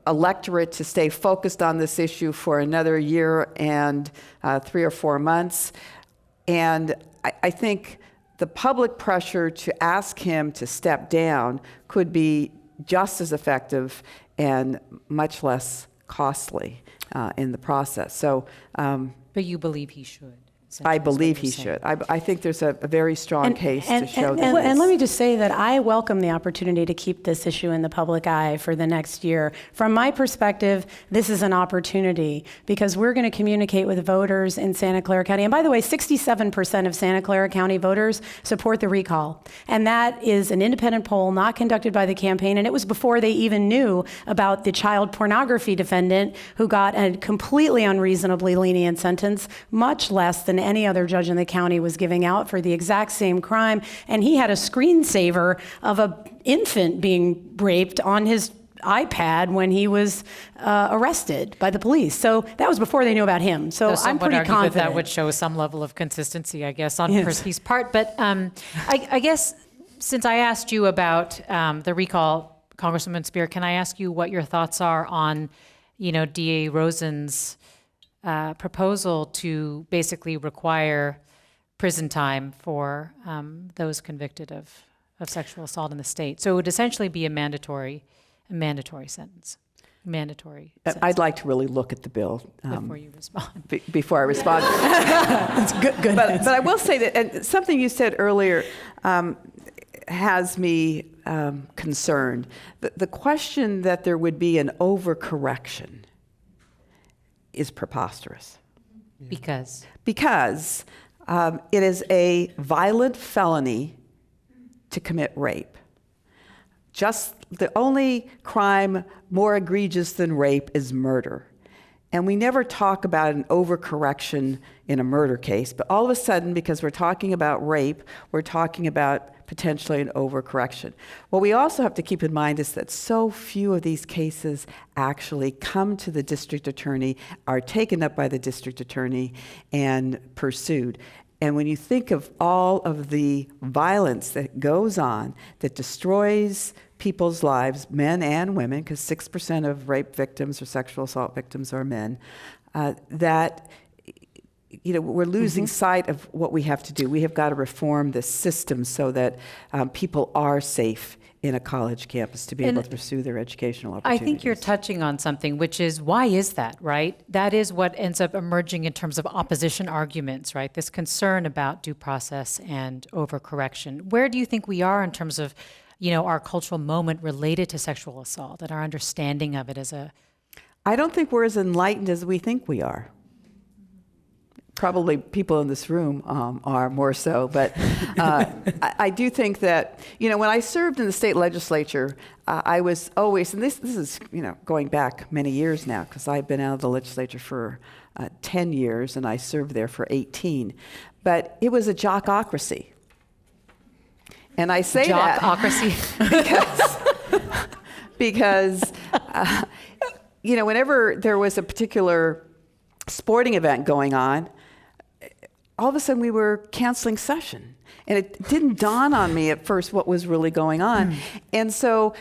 electorate to stay focused on this issue for another year and 3 or 4 months. And I think the public pressure to ask him to step down could be just as effective and much less costly in the process. So But you believe he should? I essentially, is what believe you're he saying. should. I think there's a very strong case to show that. And let me just say that I welcome the opportunity to keep this issue in the public eye for the next year. From my perspective, this is an opportunity because we're going to communicate with voters in Santa Clara County. And by the way, 67% of Santa Clara County voters support the recall. And that is an independent poll not conducted by the campaign. And it was before they even knew about the child pornography defendant who got a completely unreasonably lenient sentence, much less than any other judge in the county was giving out for the exact same crime. And he had a screensaver of an infant being raped on his iPad when he was arrested by the police. So that was before they knew about him. So Some I'm would pretty argue confident. that would show some level of consistency, I guess, on Yes. Persky's part. But I guess since I asked you about the recall, Congresswoman Spear, can I ask you what your thoughts are on, DA Rosen's proposal to basically require prison time for those convicted of sexual assault in the state? So it would essentially be a mandatory sentence. I'd like to really look at the bill Before you respond. before I respond. That's good. But I will say that, and something you said earlier has me concerned. The question that there would be an overcorrection is preposterous. Because? Because it is a violent felony to commit rape. Just the only crime more egregious than rape is murder. And we never talk about an overcorrection in a murder case, but all of a sudden, because we're talking about rape, we're talking about potentially an overcorrection. What we also have to keep in mind is that so few of these cases actually come to the district attorney, are taken up by the district attorney, and pursued. And when you think of all of the violence that goes on, that destroys people's lives, men and women, because 6% of rape victims or sexual assault victims are men, that we're losing sight of what we have to do. We have got to reform the system so that people are safe in a college campus to be able to pursue their educational I opportunities. think you're touching on something, which is, why is that, right? That is what ends up emerging in terms of opposition arguments, right? This concern about due process and overcorrection. Where do you think we are in terms of, our cultural moment related to sexual assault and our understanding of it as a... I don't think we're as enlightened as we think we are. Probably people in this room are more so, but I do think that, when I served in the state legislature, I was always, and this is, going back many years now, because I've been out of the legislature for 10 years, and I served there for 18, but it was a jockocracy. And I say that Jockocracy. because whenever there was a particular sporting event going on, all of a sudden we were canceling session. And it didn't dawn on me at first what was really going on. And so,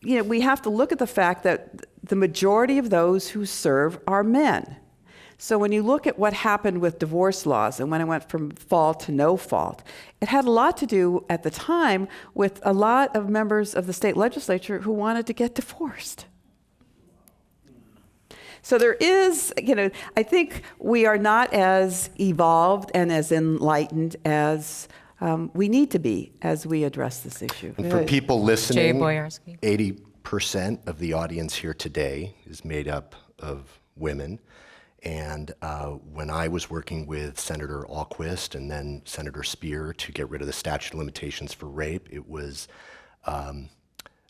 we have to look at the fact that the majority of those who serve are men. So when you look at what happened with divorce laws and when it went from fault to no fault, it had a lot to do at the time with a lot of members of the state legislature who wanted to get divorced. So there is, I think we are not as evolved and as enlightened as we need to be as we address this issue. And for people listening, Jay Boyarsky. 80% of the audience here today is made up of women. And when I was working with Senator Alquist and then Senator Speer to get rid of the statute of limitations for rape, it was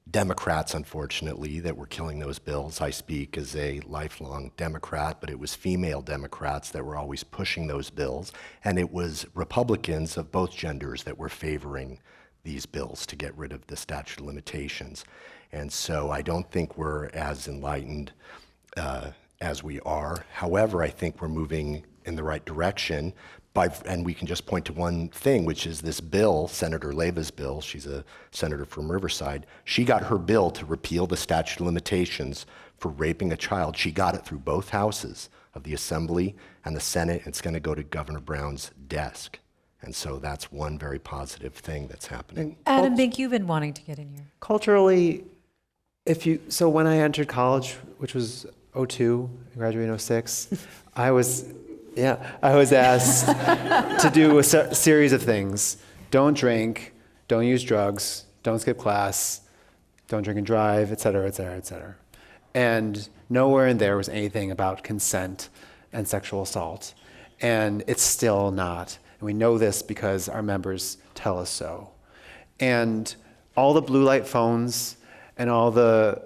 Democrats, unfortunately, that were killing those bills. I speak as a lifelong Democrat, but it was female Democrats that were always pushing those bills. And it was Republicans of both genders that were favoring these bills to get rid of the statute of limitations. And so I don't think we're as enlightened as we are. However, I think we're moving in the right direction. And we can just point to one thing, which is this bill, Senator Leva's bill. She's a senator from Riverside. She got her bill to repeal the statute of limitations for raping a child. She got it through both houses of the Assembly and the Senate. It's going to go to Governor Brown's desk. And so that's one very positive thing that's happening. Adam Bink, you've been wanting to get in here. Culturally, so when I entered college, which was 2002, I graduated in 2006, I was asked to do a series of things. Don't drink, don't use drugs, don't skip class, don't drink and drive, et cetera, et cetera, et cetera. And nowhere in there was anything about consent and sexual assault. And it's still not. And we know this because our members tell us so. And all the blue light phones and all the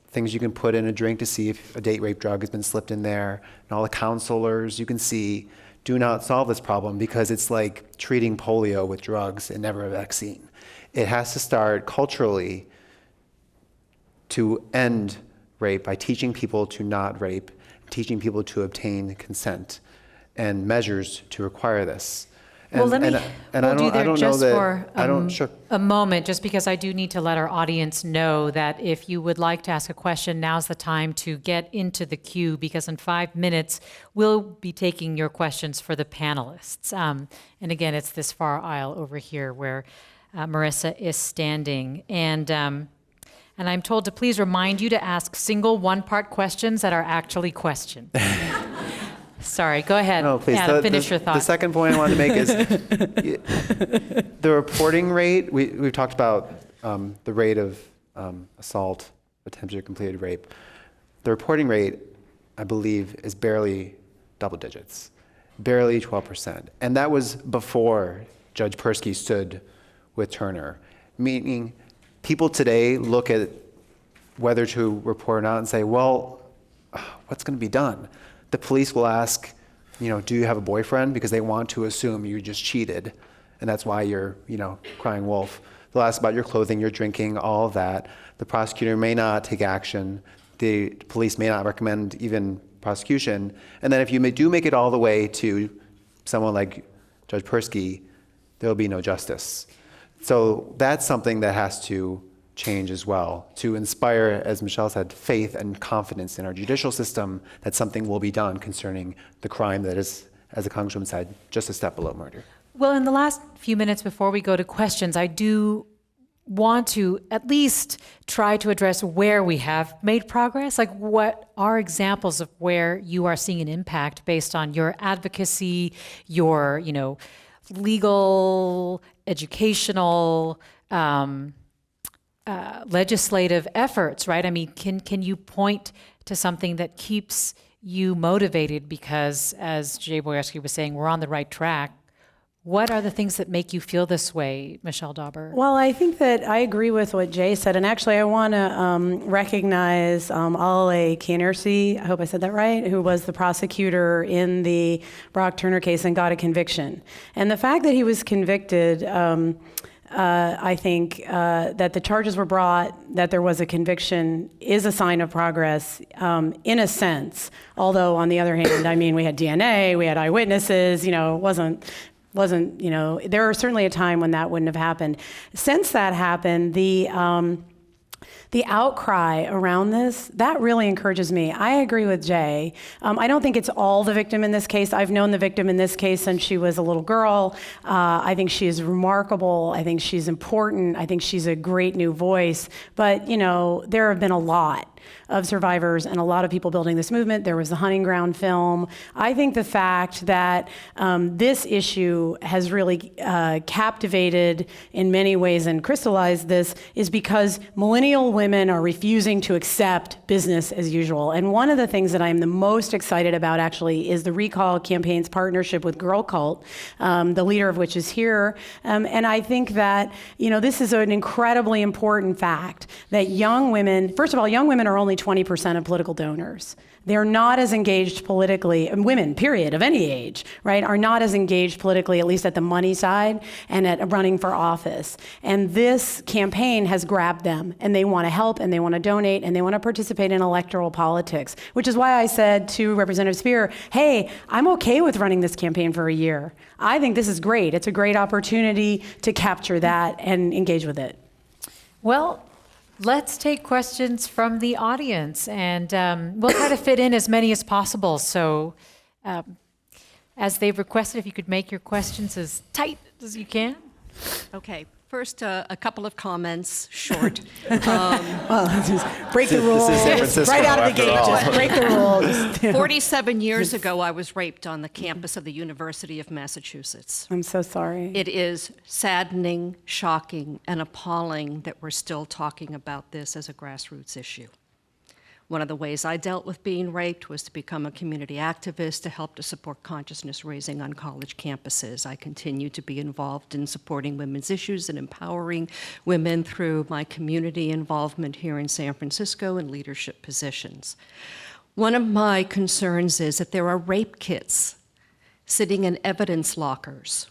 things you can put in a drink to see if a date rape drug has been slipped in there, and all the counselors you can see do not solve this problem because it's like treating polio with drugs and never a vaccine. It has to start culturally to end rape by teaching people to not rape, teaching people to obtain consent, and measures to require this. Well, let me hold you there just for Sure. a moment, just because I do need to let our audience know that if you would like to ask a question, now's the time to get into the queue, because in 5 minutes, we'll be taking your questions for the panelists. And again, it's this far aisle over here where Marissa is standing. And I'm told to please remind you to ask single one-part questions that are actually questions. Sorry, go ahead. No, please. Adam, finish your thought. The second point I wanted to make is the reporting rate. We've talked about the rate of assault, attempted or completed rape. The reporting rate, I believe, is barely double digits, barely 12%. And that was before Judge Persky stood with Turner, meaning people today look at whether to report or not and say, well, what's going to be done? The police will ask, do you have a boyfriend? Because they want to assume you just cheated, and that's why you're, crying wolf. They'll ask about your clothing, your drinking, all of that. The prosecutor may not take action. The police may not recommend even prosecution. And then if you do make it all the way to someone like Judge Persky, there'll be no justice. So that's something that has to change as well, to inspire, as Michelle said, faith and confidence in our judicial system that something will be done concerning the crime that is, as the Congresswoman said, just a step below murder. Well, in the last few minutes before we go to questions, I do want to at least try to address where we have made progress. Like, what are examples of where you are seeing an impact based on your advocacy, your, legal, educational, legislative efforts, right? I mean, can you point to something that keeps you motivated? Because as Jay Boyarsky was saying, we're on the right track. What are the things that make you feel this way, Michelle Dauber? Well, I think that I agree with what Jay said. And actually, I want to recognize Ale Kienersi, I hope I said that right, who was the prosecutor in the Brock Turner case and got a conviction. And the fact that he was convicted I think that the charges were brought, that there was a conviction, is a sign of progress in a sense. Although on the other hand, I mean, we had DNA, we had eyewitnesses, it wasn't, there was certainly a time when that wouldn't have happened. Since that happened, the outcry around this, that really encourages me. I agree with Jay. I don't think it's all the victim in this case. I've known the victim in this case since she was a little girl. I think she is remarkable. I think she's important. I think she's a great new voice. But, there have been a lot of survivors and a lot of people building this movement. There was the Hunting Ground film. I think the fact that this issue has really captivated in many ways and crystallized this is because millennial women are refusing to accept business as usual. And one of the things that I'm the most excited about actually is the Recall Campaign's partnership with Girl Cult, the leader of which is here. And I think that, this is an incredibly important fact that young women, first of all, young women are only 20% of political donors. They're not as engaged politically, and women, period, of any age, right, are not as engaged politically, at least at the money side and at running for office. And this campaign has grabbed them, and they want to help, and they want to donate, and they want to participate in electoral politics, which is why I said to Representative Spear, hey, I'm okay with running this campaign for a year. I think this is great. It's a great opportunity to capture that and engage with it. Well, let's take questions from the audience, and we'll try to fit in as many as possible. So as they've requested, if you could make your questions as tight as you can. Okay. First, a couple of comments, short. Just break the rules. This is San Francisco, right out of the after gate. all. Just break the rules. 47 years ago, I was raped on the campus of the University of Massachusetts. I'm so sorry. It is saddening, shocking, and appalling that we're still talking about this as a grassroots issue. One of the ways I dealt with being raped was to become a community activist to help to support consciousness raising on college campuses. I continue to be involved in supporting women's issues and empowering women through my community involvement here in San Francisco in leadership positions. One of my concerns is that there are rape kits sitting in evidence lockers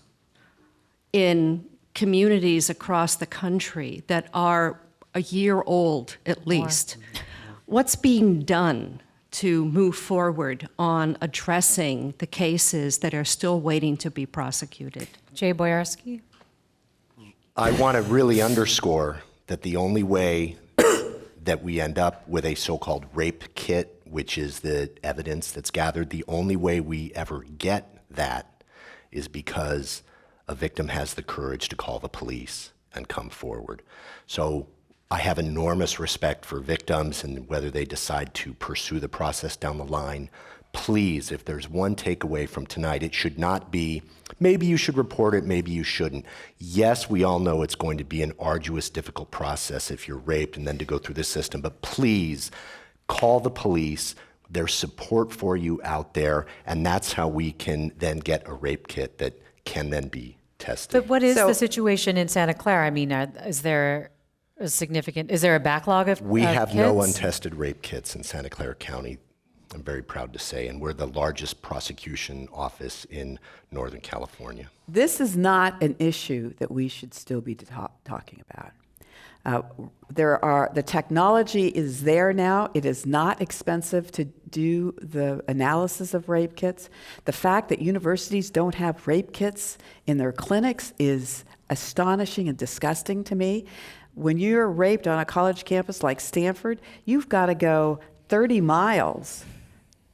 in communities across the country that are a year old at least. What's being done to move forward on addressing the cases that are still waiting to be prosecuted? Jay Boyarsky. I want to really underscore that the only way that we end up with a so-called rape kit, which is the evidence that's gathered, the only way we ever get that is because a victim has the courage to call the police and come forward. So I have enormous respect for victims and whether they decide to pursue the process down the line. Please, if there's one takeaway from tonight, it should not be, maybe you should report it, maybe you shouldn't. Yes, we all know it's going to be an arduous, difficult process if you're raped and then to go through the system, but please call the police. There's support for you out there, and that's how we can then get a rape kit that can then be tested. But what is the situation in Santa Clara? I mean, is there a backlog of We have no kits? untested rape kits in Santa Clara County, I'm very proud to say, and we're the largest prosecution office in Northern California. This is not an issue that we should still be talking about. The technology is there now. It is not expensive to do the analysis of rape kits. The fact that universities don't have rape kits in their clinics is astonishing and disgusting to me. When you're raped on a college campus like Stanford, you've got to go 30 miles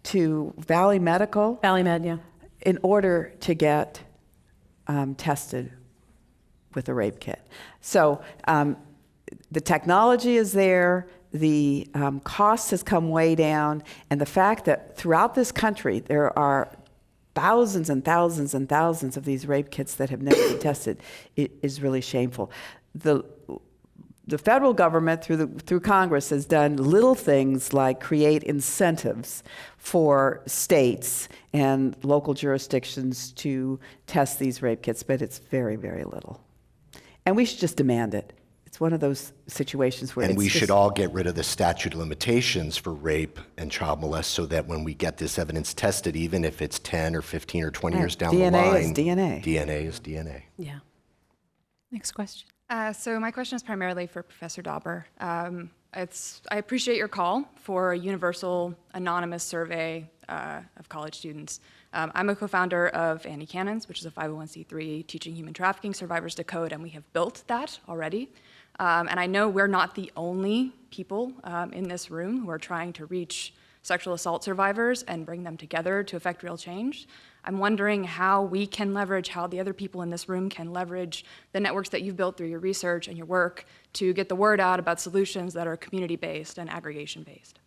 to Valley Medical. Valley Med, yeah. In order to get tested with a rape kit. So the technology is there, the cost has come way down, and the fact that throughout this country there are thousands and thousands and thousands of these rape kits that have never been tested is really shameful. The federal government, through Congress, has done little things like create incentives for states and local jurisdictions to test these rape kits, but it's very, very little. And we should just demand it. It's one of those situations where And it's we just, should all get rid of the statute of limitations for rape and child molest so that when we get this evidence tested, even if it's 10 or 15 or 20 years down the line. DNA is DNA. DNA is DNA. Yeah. Next question. So my question is primarily for Professor Dauber. I appreciate your call for a universal anonymous survey of college students. I'm a co-founder of Annie Cannons, which is a 501c3 teaching human trafficking survivors to code, and we have built that already. And I know we're not the only people in this room who are trying to reach sexual assault survivors and bring them together to affect real change. I'm wondering how we can leverage, how the other people in this room can leverage the networks that you've built through your research and your work to get the word out about solutions that are community-based and aggregation-based.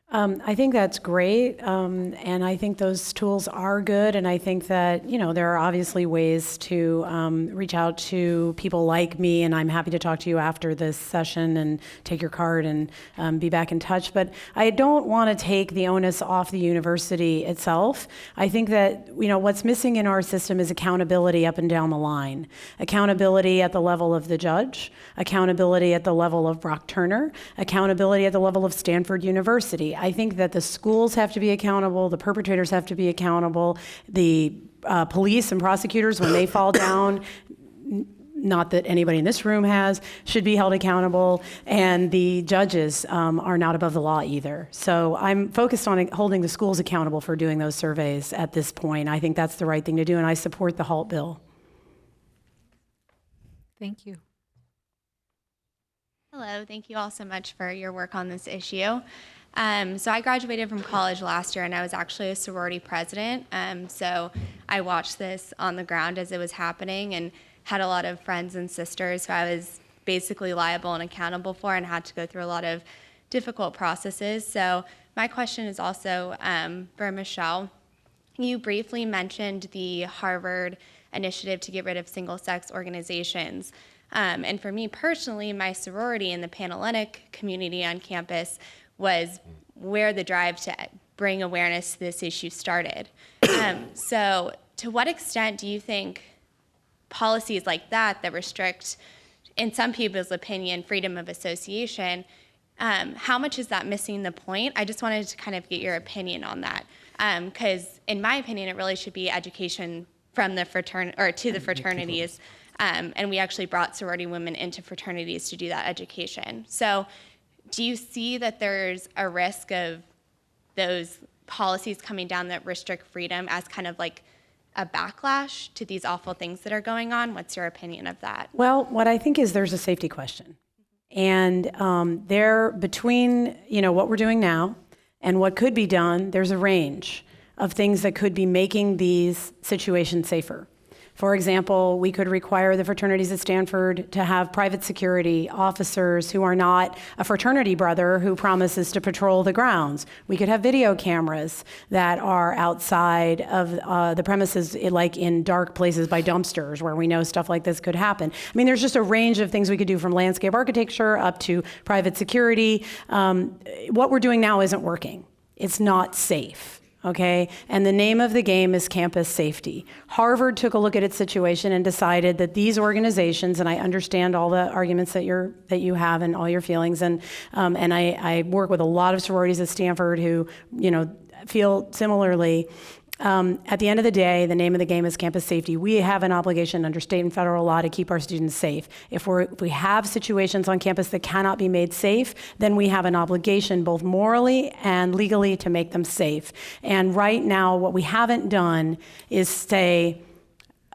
I think that's great, and I think those tools are good, and I think that, there are obviously ways to reach out to people like me, and I'm happy to talk to you after this session and take your card and be back in touch. But I don't want to take the onus off the university itself. I think that, what's missing in our system is accountability up and down the line. Accountability at the level of the judge, accountability at the level of Brock Turner, accountability at the level of Stanford University. I think that the schools have to be accountable, the perpetrators have to be accountable, the police and prosecutors, when they fall down, not that anybody in this room has, should be held accountable, and the judges are not above the law either. So I'm focused on holding the schools accountable for doing those surveys at this point. I think that's the right thing to do, and I support the HALT bill. Thank you. Hello, thank you all so much for your work on this issue. So I graduated from college last year, and I was actually a sorority president. So I watched this on the ground as it was happening and had a lot of friends and sisters who I was basically liable and accountable for and had to go through a lot of difficult processes. So my question is also for Michelle. You briefly mentioned the Harvard initiative to get rid of single-sex organizations. And for me personally, my sorority in the Panhellenic community on campus was where the drive to bring awareness to this issue started. So to what extent do you think policies like that restrict, in some people's opinion, freedom of association, how much is that missing the point? I just wanted to kind of get your opinion on that. Because in my opinion, it really should be education from the to the fraternities. And we actually brought sorority women into fraternities to do that education. So do you see that there's a risk of those policies coming down that restrict freedom as kind of like a backlash to these awful things that are going on? What's your opinion of that? Well, what I think is there's a safety question. And between, what we're doing now and what could be done, there's a range of things that could be making these situations safer. For example, we could require the fraternities at Stanford to have private security officers who are not a fraternity brother who promises to patrol the grounds. We could have video cameras that are outside of the premises, like in dark places by dumpsters where we know stuff like this could happen. I mean, there's just a range of things we could do, from landscape architecture up to private security. What we're doing now isn't working. It's not safe. Okay, and the name of the game is campus safety. Harvard took a look at its situation and decided that these organizations, and I understand all the arguments that you have and all your feelings, and I work with a lot of sororities at Stanford who, feel similarly. At the end of the day, the name of the game is campus safety. We have an obligation under state and federal law to keep our students safe. If we have situations on campus that cannot be made safe, then we have an obligation both morally and legally to make them safe. And right now, what we haven't done is say,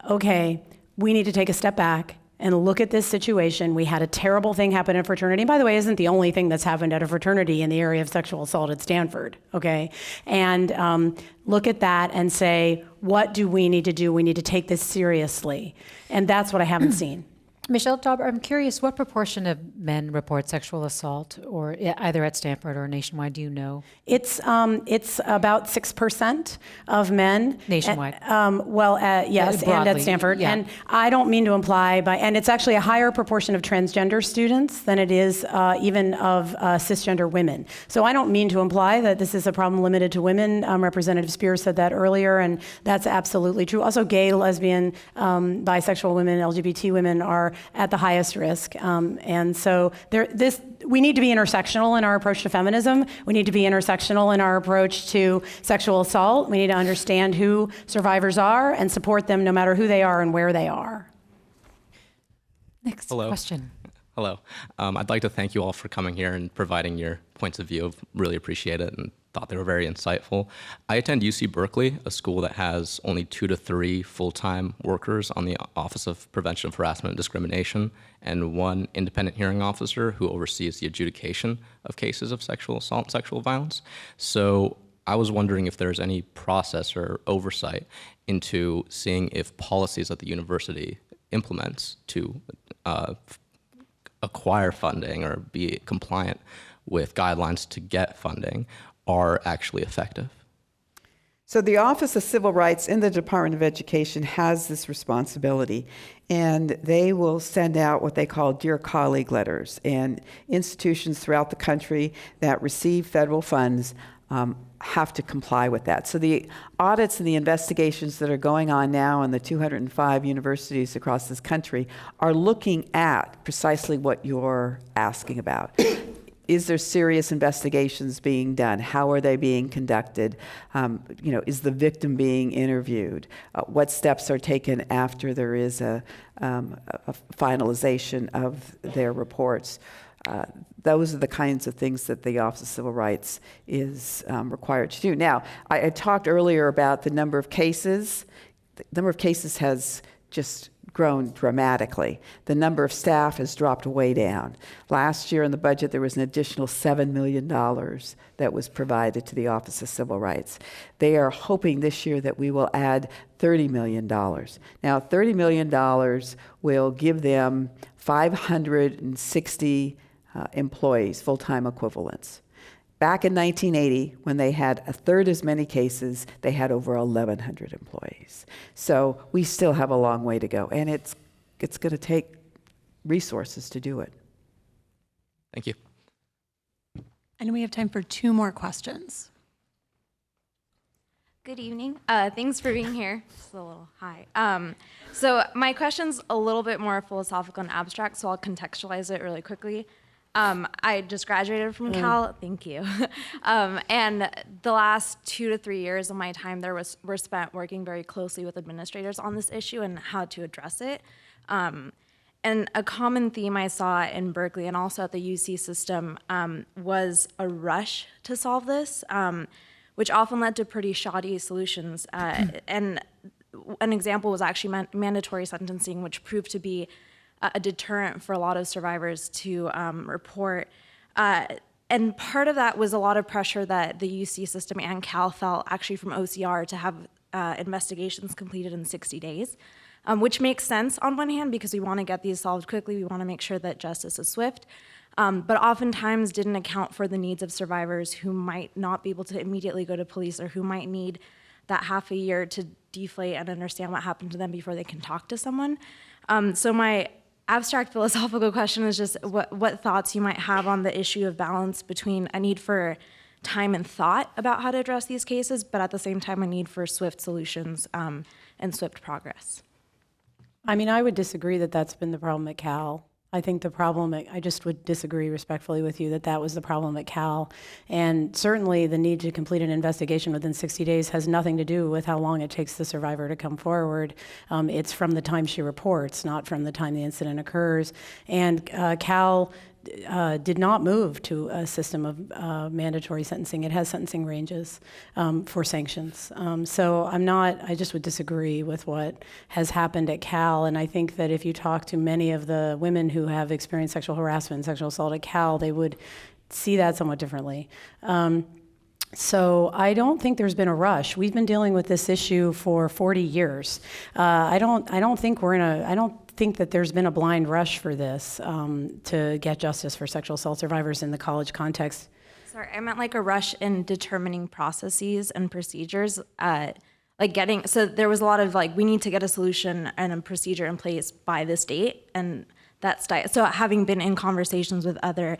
okay, we need to take a step back and look at this situation. We had a terrible thing happen in a fraternity. And by the way, isn't the only thing that's happened at a fraternity in the area of sexual assault at Stanford, okay? And look at that and say, what do we need to do? We need to take this seriously. And that's what I haven't seen. Michelle Dauber, I'm curious, what proportion of men report sexual assault, or either at Stanford or nationwide? Do you know? It's about 6% of men nationwide. Yes, broadly, and at Stanford. Yeah. And I don't mean to imply and it's actually a higher proportion of transgender students than it is even of cisgender women. So I don't mean to imply that this is a problem limited to women. Representative Spears said that earlier, and that's absolutely true. Also, gay, lesbian, bisexual women, LGBT women are at the highest risk. And so we need to be intersectional in our approach to feminism. We need to be intersectional in our approach to sexual assault. We need to understand who survivors are and support them no matter who they are and where they are. Next Hello. question. Hello. I'd like to thank you all for coming here and providing your points of view. Really appreciate it and thought they were very insightful. I attend UC Berkeley, a school that has only 2 to 3 full-time workers on the Office of Prevention of Harassment and Discrimination, and 1 independent hearing officer who oversees the adjudication of cases of sexual assault and sexual violence. So I was wondering if there's any process or oversight into seeing if policies that the university implements to acquire funding or be compliant with guidelines to get funding are actually effective. So the Office of Civil Rights in the Department of Education has this responsibility, and they will send out what they call Dear Colleague letters, and institutions throughout the country that receive federal funds have to comply with that. So the audits and the investigations that are going on now in the 205 universities across this country are looking at precisely what you're asking about. Is there serious investigations being done? How are they being conducted? Is the victim being interviewed? What steps are taken after there is a finalization of their reports? Those are the kinds of things that the Office of Civil Rights is required to do. Now, I talked earlier about the number of cases. The number of cases has just grown dramatically. The number of staff has dropped way down. Last year in the budget, there was an additional $7 million that was provided to the Office of Civil Rights. They are hoping this year that we will add $30 million. Now, $30 million will give them 560 employees, full-time equivalents. Back in 1980, when they had a third as many cases, they had over 1,100 employees. So we still have a long way to go, and it's going to take resources to do it. Thank you. And we have time for 2 more questions. Good evening. Thanks for being here. Just a little hi. So my question's a little bit more philosophical and abstract, so I'll contextualize it really quickly. I just graduated from Cal. Thank you. And the last 2 to 3 years of my time there were spent working very closely with administrators on this issue and how to address it. And a common theme I saw in Berkeley and also at the UC system was a rush to solve this, which often led to pretty shoddy solutions. And an example was actually mandatory sentencing, which proved to be a deterrent for a lot of survivors to report. And part of that was a lot of pressure that the UC system and Cal felt actually from OCR to have investigations completed in 60 days, which makes sense on one hand because we want to get these solved quickly. We want to make sure that justice is swift, but oftentimes didn't account for the needs of survivors who might not be able to immediately go to police or who might need that half a year to deflate and understand what happened to them before they can talk to someone. So my abstract philosophical question is just what thoughts you might have on the issue of balance between a need for time and thought about how to address these cases, but at the same time a need for swift solutions and swift progress. I mean, I would disagree that that's been the problem at Cal. I think the problem, I just would disagree respectfully with you that was the problem at Cal. And certainly the need to complete an investigation within 60 days has nothing to do with how long it takes the survivor to come forward. It's from the time she reports, not from the time the incident occurs. And Cal did not move to a system of mandatory sentencing. It has sentencing ranges for sanctions. So I just would disagree with what has happened at Cal. And I think that if you talk to many of the women who have experienced sexual harassment and sexual assault at Cal, they would see that somewhat differently. So I don't think there's been a rush. We've been dealing with this issue for 40 years. I don't think that there's been a blind rush for this to get justice for sexual assault survivors in the college context. Sorry, I meant like a rush in determining processes and procedures. So there was a lot of we need to get a solution and a procedure in place by this date, and so having been in conversations with other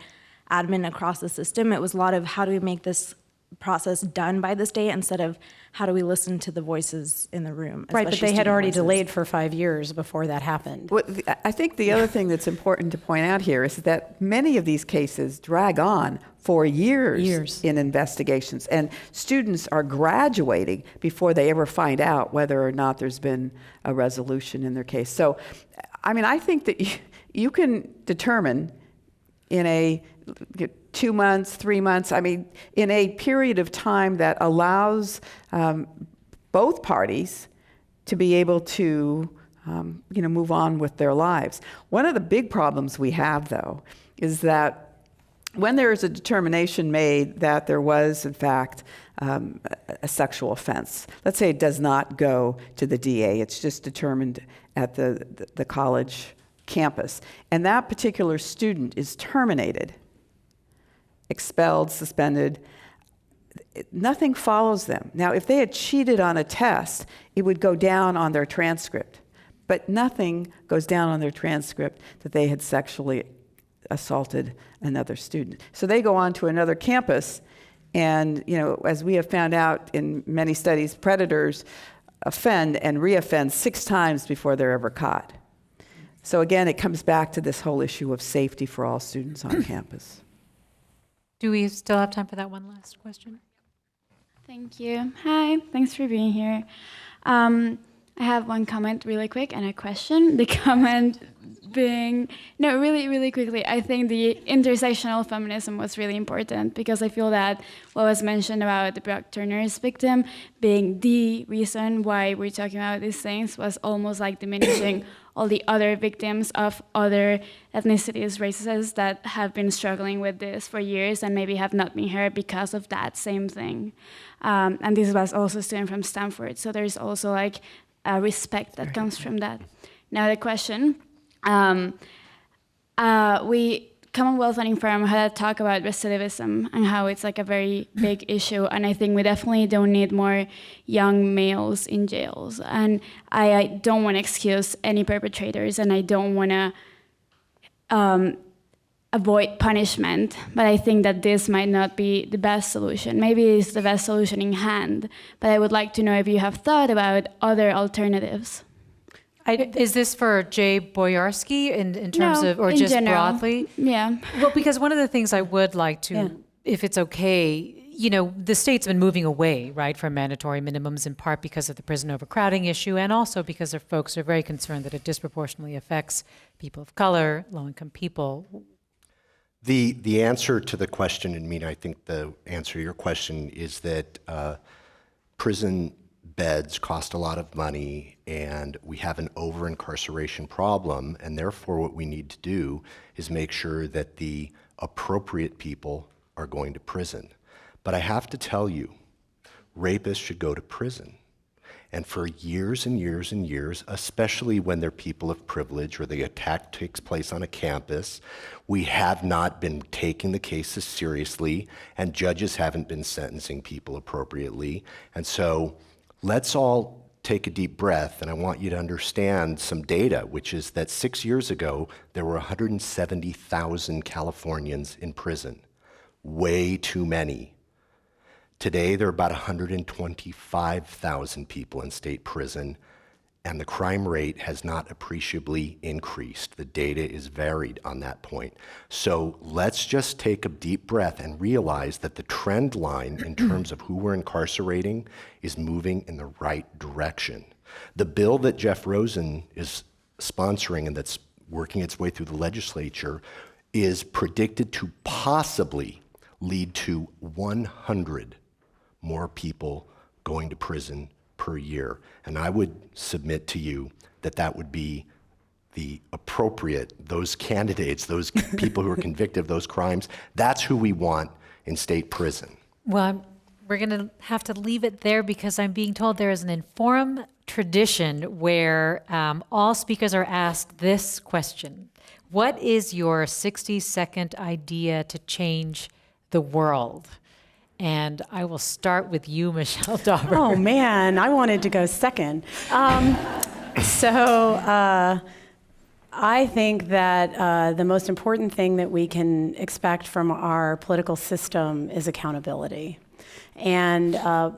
admin across the system, it was a lot of how do we make this process done by this date instead of how do we listen to the voices in the room. Right, but they had already delayed for 5 years before that happened. Well, I think the other thing that's important to point out here is that many of these cases drag on for years in investigations, and students are graduating before they ever find out whether or not there's been a resolution in their case. So, I mean, I think that you can determine in a 2 months, 3 months, I mean, in a period of time that allows both parties to be able to move on with their lives. One of the big problems we have, though, is that when there is a determination made that there was, in fact, a sexual offense, let's say it does not go to the DA, it's just determined at the college campus, and that particular student is terminated, expelled, suspended, nothing follows them. Now, if they had cheated on a test, it would go down on their transcript, but nothing goes down on their transcript that they had sexually assaulted another student. So they go on to another campus, and as we have found out in many studies, predators offend and reoffend 6 times before they're ever caught. So again, it comes back to this whole issue of safety for all students on campus. Do we still have time for that one last question? Thank you. Hi, thanks for being here. I have one comment really quick and a question. The comment being, no, really quickly, I think the intersectional feminism was really important because I feel that what was mentioned about the Brock Turner's victim being the reason why we're talking about these things was almost like diminishing all the other victims of other ethnicities, races that have been struggling with this for years and maybe have not been heard because of that same thing. And this was also a student from Stanford, so there's also like a respect that comes from that. Now the question, Commonwealth and Forum had a talk about recidivism and how it's like a very big issue, and I think we definitely don't need more young males in jails. And I don't want to excuse any perpetrators, and I don't want to avoid punishment, but I think that this might not be the best solution. Maybe it's the best solution in hand, but I would like to know if you have thought about other alternatives. Is this for Jay Boyarsky in terms of, or in just general. broadly? Yeah. Well, because one of the things I would like to, if it's okay, the state's been moving away, right, from mandatory minimums in part because of the prison overcrowding issue and also because their folks are very concerned that it disproportionately affects people of color, low-income people. The answer to the question, and I think the answer to your question is that prison beds cost a lot of money and we have an over-incarceration problem, and therefore what we need to do is make sure that the appropriate people are going to prison. But I have to tell you, rapists should go to prison. And for years and years and years, especially when they're people of privilege or the attack takes place on a campus, we have not been taking the cases seriously and judges haven't been sentencing people appropriately. And so let's all take a deep breath, and I want you to understand some data, which is that 6 years ago, there were 170,000 Californians in prison. Way too many. Today, there are about 125,000 people in state prison, and the crime rate has not appreciably increased. The data is varied on that point. So let's just take a deep breath and realize that the trend line in terms of who we're incarcerating is moving in the right direction. The bill that Jeff Rosen is sponsoring and that's working its way through the legislature is predicted to possibly lead to 100 more people going to prison per year. And I would submit to you that that would be the appropriate, those candidates, those people who are convicted of those crimes, that's who we want in state prison. Well, we're going to have to leave it there because I'm being told there is an Inforum tradition where all speakers are asked this question. What is your 60-second idea to change the world? And I will start with you, Michelle Dauber. Oh man, I wanted to go second. I think that the most important thing that we can expect from our political system is accountability. And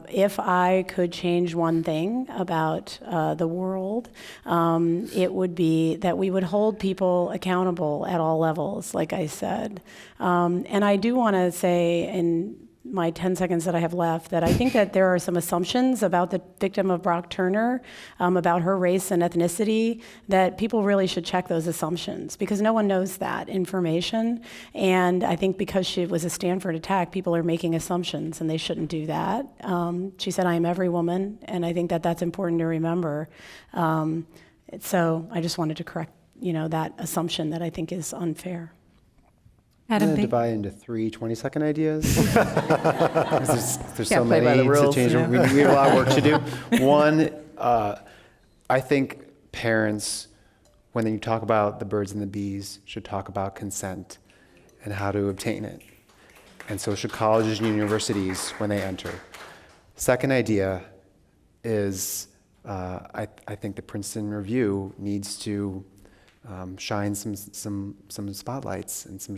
if I could change one thing about the world, it would be that we would hold people accountable at all levels, like I said. And I do want to say, in my 10 seconds that I have left, that I think that there are some assumptions about the victim of Brock Turner, about her race and ethnicity, that people really should check those assumptions, because no one knows that information. And I think because she was a Stanford attack, people are making assumptions, and they shouldn't do that. She said, "I am every woman," and I think that that's important to remember. So I just wanted to correct, that assumption that I think is unfair. I'm Adam going to Pink? divide into 3 20-second ideas. 'Cause there's so Can't play by many the rules, to change. yeah. We have a lot of work to do. One, I think parents, when you talk about the birds and the bees, should talk about consent and how to obtain it. And so should colleges and universities when they enter. Second idea is I think the Princeton Review needs to shine some spotlights and some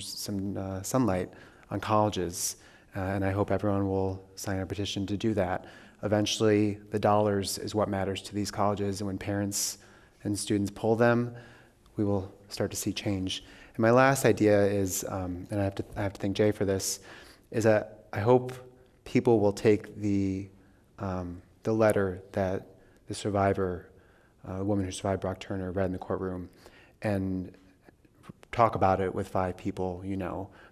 sunlight on colleges, and I hope everyone will sign a petition to do that. Eventually, the dollars is what matters to these colleges, and when parents and students pull them, we will start to see change. And my last idea is, and I have to thank Jay for this, is that I hope people will take the letter that the survivor, a woman who survived Brock Turner, read in the courtroom, and talk about it with 5 people,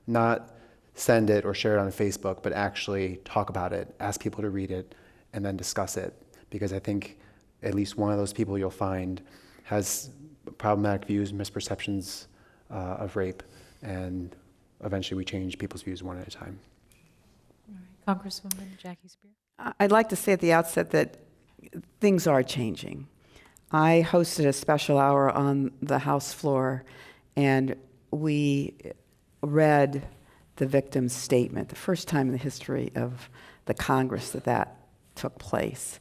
not send it or share it on Facebook, but actually talk about it, ask people to read it, and then discuss it. Because I think at least one of those people you'll find has problematic views, misperceptions of rape, and eventually we change people's views one at a time. Congresswoman Jackie Spear. I'd like to say at the outset that things are changing. I hosted a special hour on the House floor, and we read the victim's statement, the first time in the history of the Congress that took place.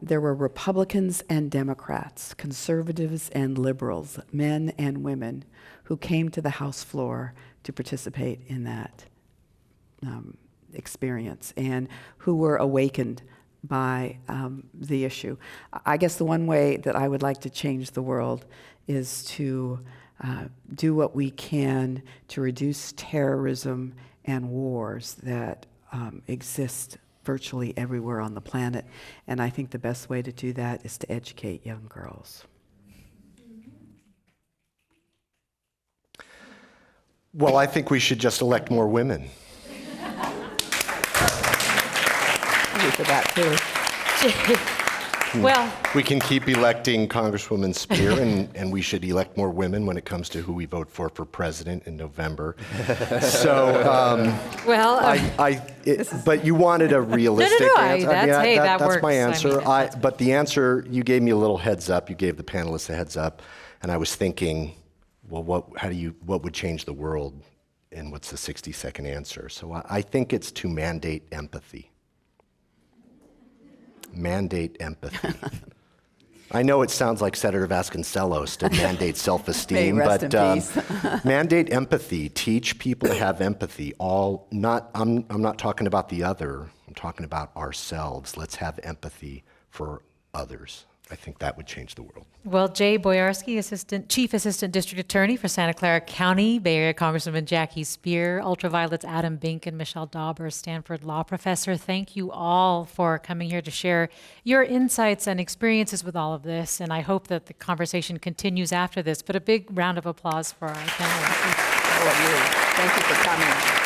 There were Republicans and Democrats, conservatives and liberals, men and women, who came to the House floor to participate in that experience, and who were awakened by the issue. I guess the one way that I would like to change the world is to do what we can to reduce terrorism and wars that exist virtually everywhere on the planet. And I think the best way to do that is to educate young girls. Well, I think we should just elect more women. For that too. Well, We can keep electing Congresswoman Spear, and we should elect more women when it comes to who we vote for president in November. So, but you wanted a realistic answer. that my works. answer. But the answer, you gave me a little heads up. You gave the panelists a heads up, and I was thinking, well, what would change the world, and what's the 60-second answer? So I think it's to mandate empathy. Mandate empathy. I know it sounds like Senator Vasconcellos to mandate self-esteem, but mandate empathy. Teach people to have empathy. I'm not talking about the other. I'm talking about ourselves. Let's have empathy for others. I think that would change the world. Well, Jay Boyarsky, Chief Assistant District Attorney for Santa Clara County, Bay Area Congresswoman Jackie Spear, Ultraviolet's Adam Bink, and Michelle Dauber, Stanford Law Professor. Thank you all for coming here to share your insights and experiences with all of this, and I hope that the conversation continues after this. But a big round of applause for our panelists. Thank you for coming.